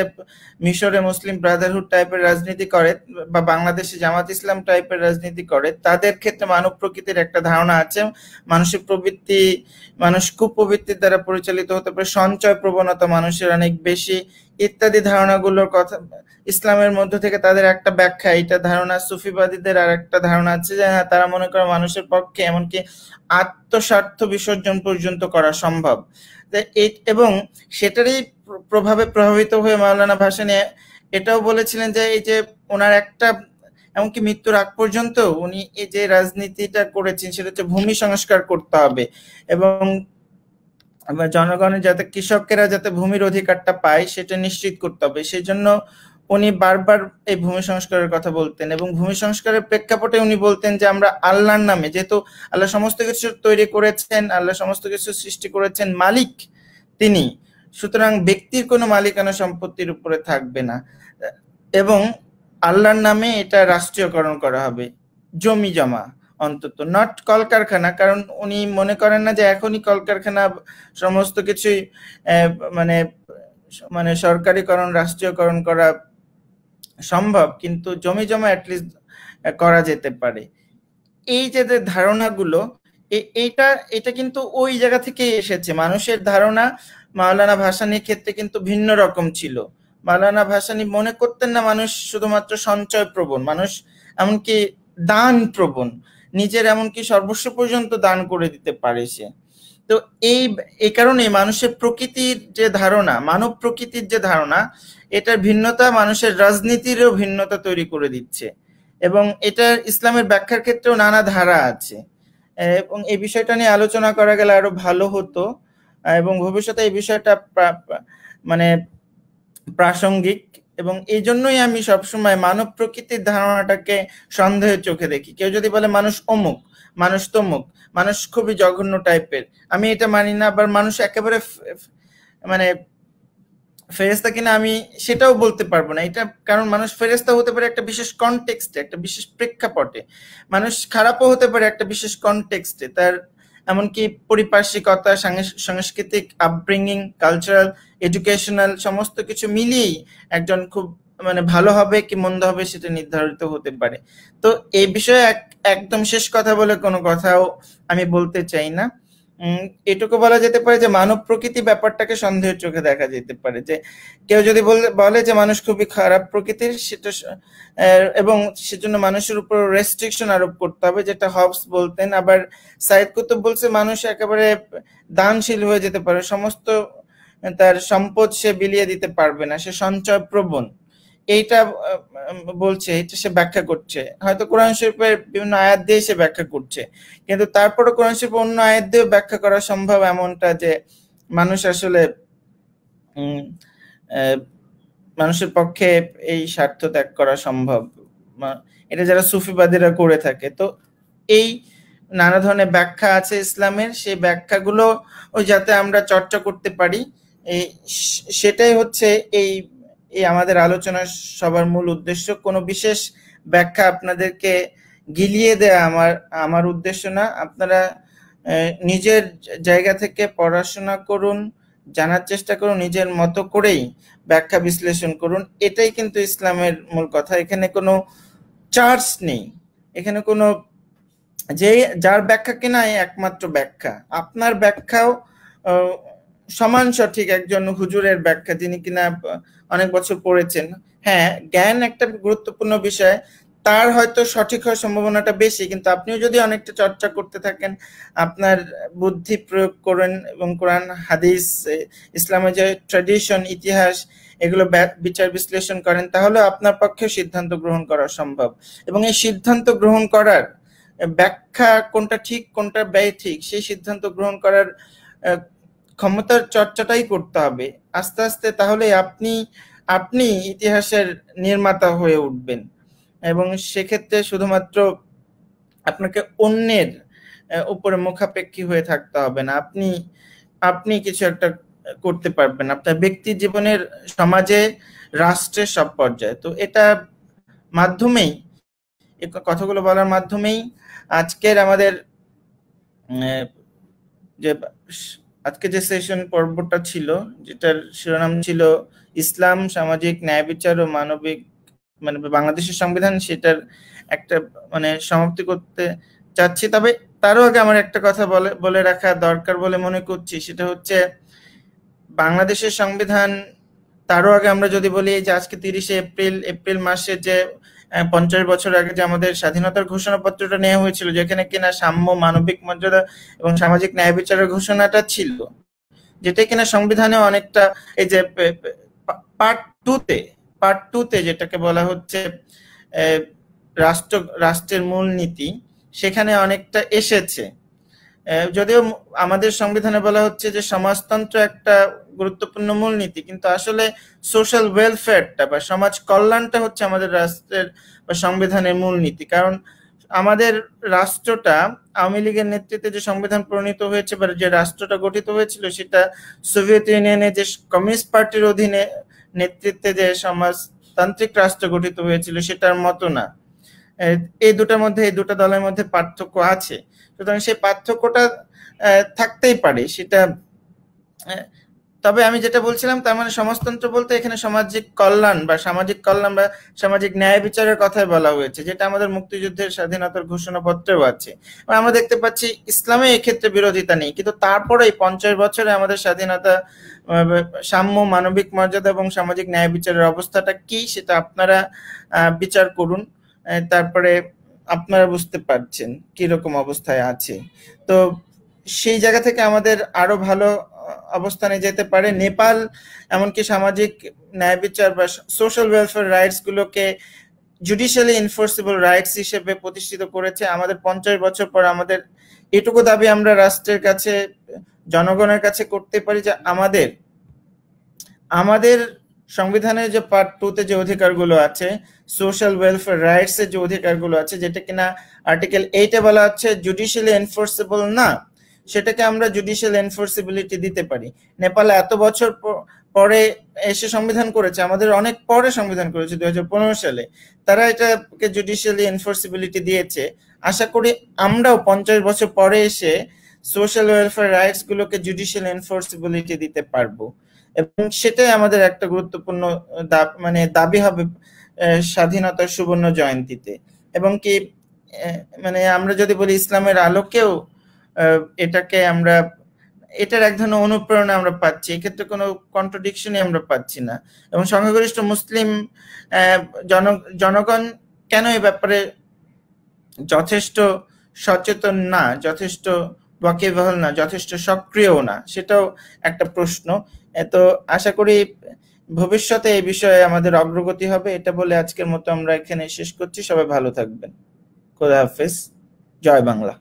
মিশরে মুসলিম ব্রাদারহুড টাইপের রাজনীতি করে বা বাংলাদেশে জামাত ইসলাম টাইপের রাজনীতি করে, তাদের ক্ষেত্রে মানব প্রকৃতির একটা ধারণা আছে। মানুষের প্রবৃত্তি, মানুষ কুপ্রবৃত্তির দ্বারা পরিচালিত হতে পারে, সঞ্চয় প্রবণতা মানুষের অনেক বেশি, ইত্যাদি ধারণাগুলোর কথা ইসলামের মধ্য থেকে তাদের একটা ব্যাখ্যা। এটা ধারণা সুফিবাদীদের আর একটা ধারণা আছে যে তারা মনে করে মানুষের পক্ষে এমনকি আত্মস্বার্থ বিসর্জন পর্যন্ত করা সম্ভব। এবং সেটারই প্রভাবে প্রভাবিত হয়ে মাওলানা ভাসানী এটাও বলেছিলেন যে এই যে ওনার একটা এমনকি মৃত্যুর আগ পর্যন্ত উনি এই যে রাজনীতিটা করেছেন সেটা হচ্ছে ভূমি সংস্কার করতে হবে এবং জনগণের যাতে কৃষকেরা যাতে ভূমির অধিকারটা পায় সেটা নিশ্চিত করতে হবে। সেই জন্য উনি বারবার এই ভূমি সংস্কারের কথা বলতেন এবং ভূমি সংস্কারের প্রেক্ষাপটে উনি বলতেন যে আমরা আল্লাহর নামে, যেহেতু আল্লাহ সমস্ত কিছু তৈরি করেছেন, আল্লাহ সমস্ত কিছু সৃষ্টি করেছেন, মালিক তিনি, সুতরাং ব্যক্তির কোনো মালিকানা সম্পত্তির উপরে থাকবে না এবং আল্লাহর নামে এটা রাষ্ট্রীয়করণ করা হবে, জমি জমা অন্তত, নট কলকারখানা। কারণ উনি মনে করেন না যে এখনই কলকারখানা সমস্ত কিছুই মানে মানে সরকারিকরণ, রাষ্ট্রীয়করণ করা সম্ভব, কিন্তু জমি জমা অ্যাটলিস্ট করা যেতে পারে। এই যে ধারণাগুলো, এটা কিন্তু ওই জায়গা থেকে এসেছে। মানুষের ধারণা মাওলানা ভাসানীর ক্ষেত্রে কিন্তু ভিন্ন রকম ছিল। মাওলানা ভাসানী মনে করতেন না মানুষ শুধুমাত্র সঞ্চয় প্রবণ, মানুষ এমনকি দান প্রবণ, নিজের এমনকি সর্বস্ব পর্যন্ত দান করে দিতে পারে সে। তো এই কারণে মানুষের প্রকৃতির যে ধারণা, মানব প্রকৃতির যে ধারণা, এটার ভিন্নতা মানুষের রাজনীতিরও ভিন্নতা তৈরি করে দিচ্ছে এবং এটা ইসলামের ব্যাখ্যার ক্ষেত্রেও নানা ধারা আছে এবং এই বিষয়টা নিয়ে আলোচনা করা গেলে আরো ভালো হতো এবং ভবিষ্যতে এই বিষয়টা মানে প্রাসঙ্গিক এবং এই জন্যই আমি সবসময় মানব প্রকৃতির ধারণাটাকে সন্দেহের চোখে দেখি। কেউ যদি বলে মানুষ অমুক, মানুষ তমুক, মানুষ খুবই জঘন্য টাইপের, আমি এটা মানি না। আবার মানুষ একেবারে মানে ফেরেশতা কিনা আমি সেটাও বলতে পারবো না। এটা কারণ মানুষ ফেরেশতা হতে পারে একটা বিশেষ কনটেক্সটে, একটা বিশেষ প্রেক্ষাপটে, মানুষ খারাপও হতে পারে একটা বিশেষ কনটেক্সটে, তার এমনকি পরিপার্শ্বিকতা, সাংস্কৃতিক আপব্রিঙ্গিং, কালচারাল, এডুকেশনাল সমস্ত কিছু মিলিয়েই একজন খুব মানে ভালো হবে কি মন্দ হবে সেটা নির্ধারিত হতে পারে। তো এই বিষয়ে একদম শেষ কথা বলে কোনো কথাও আমি বলতে চাই না। এটুকু বলা যেতে পারে যে মানব প্রকৃতি ব্যাপারটাকে সন্দেহের চোখে দেখা যেতে পারে। যে কেউ যদি বলে যে মানুষ খুবই খারাপ প্রকৃতির, সেটা এবং সেজন্য মানুষের উপর রেস্ট্রিকশন আরোপ করতে হবে, যেটা হবস বলতেন। আবার সাইদ কুতুব বলছে মানুষ একেবারে দানশীল হয়ে যেতে পারে, সমস্ত তার সম্পদ সে বিলিয়ে দিতে পারবে না, সে সঞ্চয় প্রবণ। এইটা বলছে, এটা সে ব্যাখ্যা করছে, হয়তো কোরআন শরীফের বিভিন্ন আয়াত দিয়ে সে ব্যাখ্যা করছে, কিন্তু তারপরে কোরআন শরীফের অন্য আয়াত দিয়েও ব্যাখ্যা করা সম্ভব এমনটা যে মানুষ আসলে মানুষের পক্ষে এই স্বার্থ ত্যাগ করা সম্ভব, এটা যারা সুফিবাদীরা করে থাকে। তো এই নানা ধরনের ব্যাখ্যা আছে ইসলামের, সেই ব্যাখ্যাগুলো যাতে আমরা চর্চা করতে পারি, সেটাই হচ্ছে এই আমাদের আলোচনার সবার মূল উদ্দেশ্য। কোনো বিশেষ ব্যাখ্যা আপনাদেরকে গিলিয়ে দেয়া আমার উদ্দেশ্য না। আপনারা নিজের জায়গা থেকে পড়াশোনা করুন, জানার চেষ্টা করুন, নিজের মতো করেই ব্যাখ্যা বিশ্লেষণ করুন, এটাই কিন্তু ইসলামের মূল কথা। এখানে কোনো চার্জ নেই, এখানে কোনো যে যার ব্যাখ্যা কিনা একমাত্র ব্যাখ্যা, আপনার ব্যাখ্যাও সমান সঠিক একজন হুজুরের ব্যাখ্যা যিনি কিনা অনেক বছর পড়েছেন। হ্যাঁ, জ্ঞান একটা গুরুত্বপূর্ণ বিষয়, তার হয়তো সঠিক হওয়ার সম্ভাবনাটা বেশি, কিন্তু আপনিও যদি অনেকটা চর্চা করতে থাকেন, আপনার বুদ্ধি প্রয়োগ করেন এবং কোরআন হাদিস, ইসলামের যে ট্র্যাডিশন, ইতিহাস, এগুলো বিচার বিশ্লেষণ করেন, তাহলে আপনার পক্ষে সিদ্ধান্ত গ্রহণ করা সম্ভব। এবং এই সিদ্ধান্ত গ্রহণ করার ব্যাখ্যা কোনটা ঠিক কোনটা ঠিক, সেই সিদ্ধান্ত গ্রহণ করার ক্ষমতার চর্চাটাই করতে হবে আস্তে আস্তে। তাহলে আপনি ইতিহাসের নির্মাতা হয়ে উঠবেন এবং সেক্ষেত্রে শুধুমাত্র আপনাকে অন্যের উপরে মুখাপেক্ষী হয়ে থাকতে হবে না, আপনি কিছু একটা করতে পারবেন আপনার ব্যক্তি জীবনের, সমাজে, রাষ্ট্রের সব পর্যায়ে। তো এটা মাধ্যমেই, এই কথাগুলো বলার মাধ্যমেই আজকের আমাদের যে আজকে যে সেশন পর্বটা ছিল, যেটার শিরোনাম ছিল ইসলাম, সামাজিক ন্যায় বিচার ও মানবিক মানে বাংলাদেশের সংবিধান, সেটার একটা মানে সমাপ্তি করতে চাচ্ছি। তবে তারও আগে আমার একটা কথা বলে রাখা দরকার বলে মনে করছি, সেটা হচ্ছে বাংলাদেশের সংবিধান, তারও আগে আমরা যদি বলি যে আজকে 30শে এপ্রিল মাসে যে 50 বছর আগে যে আমাদের স্বাধীনতার ঘোষণাপত্রটা নেওয়া হয়েছিল, যেখানে কিনা সাম্য, মানবিক মর্যাদা এবং সামাজিক ন্যায় বিচারের ঘোষণাটা ছিল, যেটা কিনা সংবিধানে অনেকটা এই যে পার্ট টুতে যেটাকে বলা হচ্ছে রাষ্ট্রের মূলনীতি, সেখানে অনেকটা এসেছে। যদিও আমাদের সংবিধানে বলা হচ্ছে যে সমাজতন্ত্র একটা গুরুত্বপূর্ণ মূলনীতি, কিন্তু আসলে সোশ্যাল ওয়েলফেয়ারটা বা সমাজ কল্যাণটা হচ্ছে আমাদের রাষ্ট্রের বা সংবিধানের মূলনীতি। কারণ আমাদের রাষ্ট্রটা আওয়ামী লীগের নেতৃত্বে যে সংবিধান প্রণীত হয়েছে বা যে রাষ্ট্রটা গঠিত হয়েছিল, সেটা সোভিয়েত ইউনিয়নের যে কমিউনিস্ট পার্টির অধীনে নেতৃত্বে যে সমাজতান্ত্রিক রাষ্ট্র গঠিত হয়েছিল সেটার মতো না। এই দুটা দলের মধ্যে পার্থক্য আছে, সুতরাং সেই পার্থক্যটা থাকতেই পারে সেটা। তবে আমি যেটা বলছিলাম, তার মানে সমাজতন্ত্র বলতে এখানে সামাজিক কল্যাণ বা সামাজিক ন্যায় বিচারের কথাই বলা হয়েছে, যেটা আমাদের মুক্তিযুদ্ধের স্বাধীনতার ঘোষণাপত্রেও আছে। আমরা দেখতে পাচ্ছি ইসলামে এক্ষেত্রে বিরোধিতা নেই, কিন্তু তারপরেই 50 বছরে আমাদের স্বাধীনতা, সাম্য, মানবিক মর্যাদা এবং সামাজিক ন্যায় বিচারের অবস্থাটা কি সেটা আপনারা বিচার করুন, তারপরে আপনারা বুঝতে পারছেন কিরকম অবস্থায় আছে। তো সেই জায়গা থেকে আমাদের আরো ভালো অবস্থানে যেতে পারে। নেপাল এমনকি সামাজিক ন্যায় বিচার বা সোশ্যাল ওয়েলফেয়ার রাইটস গুলোকে জুডিশিয়ালি এনফোর্সেবল রাইটস হিসেবে প্রতিষ্ঠিত করেছে। আমাদের 50 বছর পর আমাদের এটুকু দাবি আমরা রাষ্ট্রের কাছে, জনগণের কাছে করতে পারি যে আমাদের সংবিধানের যে পার্ট টুতে যে অধিকারগুলো আছে, সোশ্যাল ওয়েলফেয়ার রাইটস এর যে অধিকারগুলো আছে, যেটা কিনা আর্টিকেল 8-এ বলা হচ্ছে জুডিশিয়ালি এনফোর্সেবল না, সেটাকে আমরা জুডিশিয়াল এনফোর্সিবিলিটি দিতে পারি। নেপাল এত বছর পরে এসে সংবিধান করেছে, আমাদের অনেক পরে সংবিধান করেছে 2015 সালে, তারা এটাকে জুডিশিয়ালি এনফোর্সিবিলিটি দিয়েছে। আশা করি আমরাও 50 বছর পরে এসে সোশ্যাল ওয়েলফেয়ার রাইটস গুলোকে জুডিশিয়াল এনফোর্সিবিলিটি দিতে পারবো, এবং সেটাই আমাদের একটা গুরুত্বপূর্ণ দাবি হবে স্বাধীনতার সুবর্ণ জয়ন্তীতে। এবং কি মানে আমরা যদি বলি ইসলামের আলোকেও এটার এক ধরনের অনুপ্রেরণা আমরা পাচ্ছি, এক্ষেত্রে কোনো কন্ট্রাডিকশনই আমরা পাচ্ছি না। এবং সংখ্যাগরিষ্ঠ মুসলিম জনগণ কেন এই ব্যাপারে যথেষ্ট সচেতন না, যথেষ্ট ওয়াকিবহাল না, যথেষ্ট সক্রিয় না, সেটাও একটা প্রশ্ন। তো আশা করি ভবিষ্যতে এই বিষয়ে আমাদের অগ্রগতি হবে। এটা বলে আজকের মতো আমরা এখানে শেষ করছি। সবাই ভালো থাকবেন। খোদা হাফেজ। জয় বাংলা।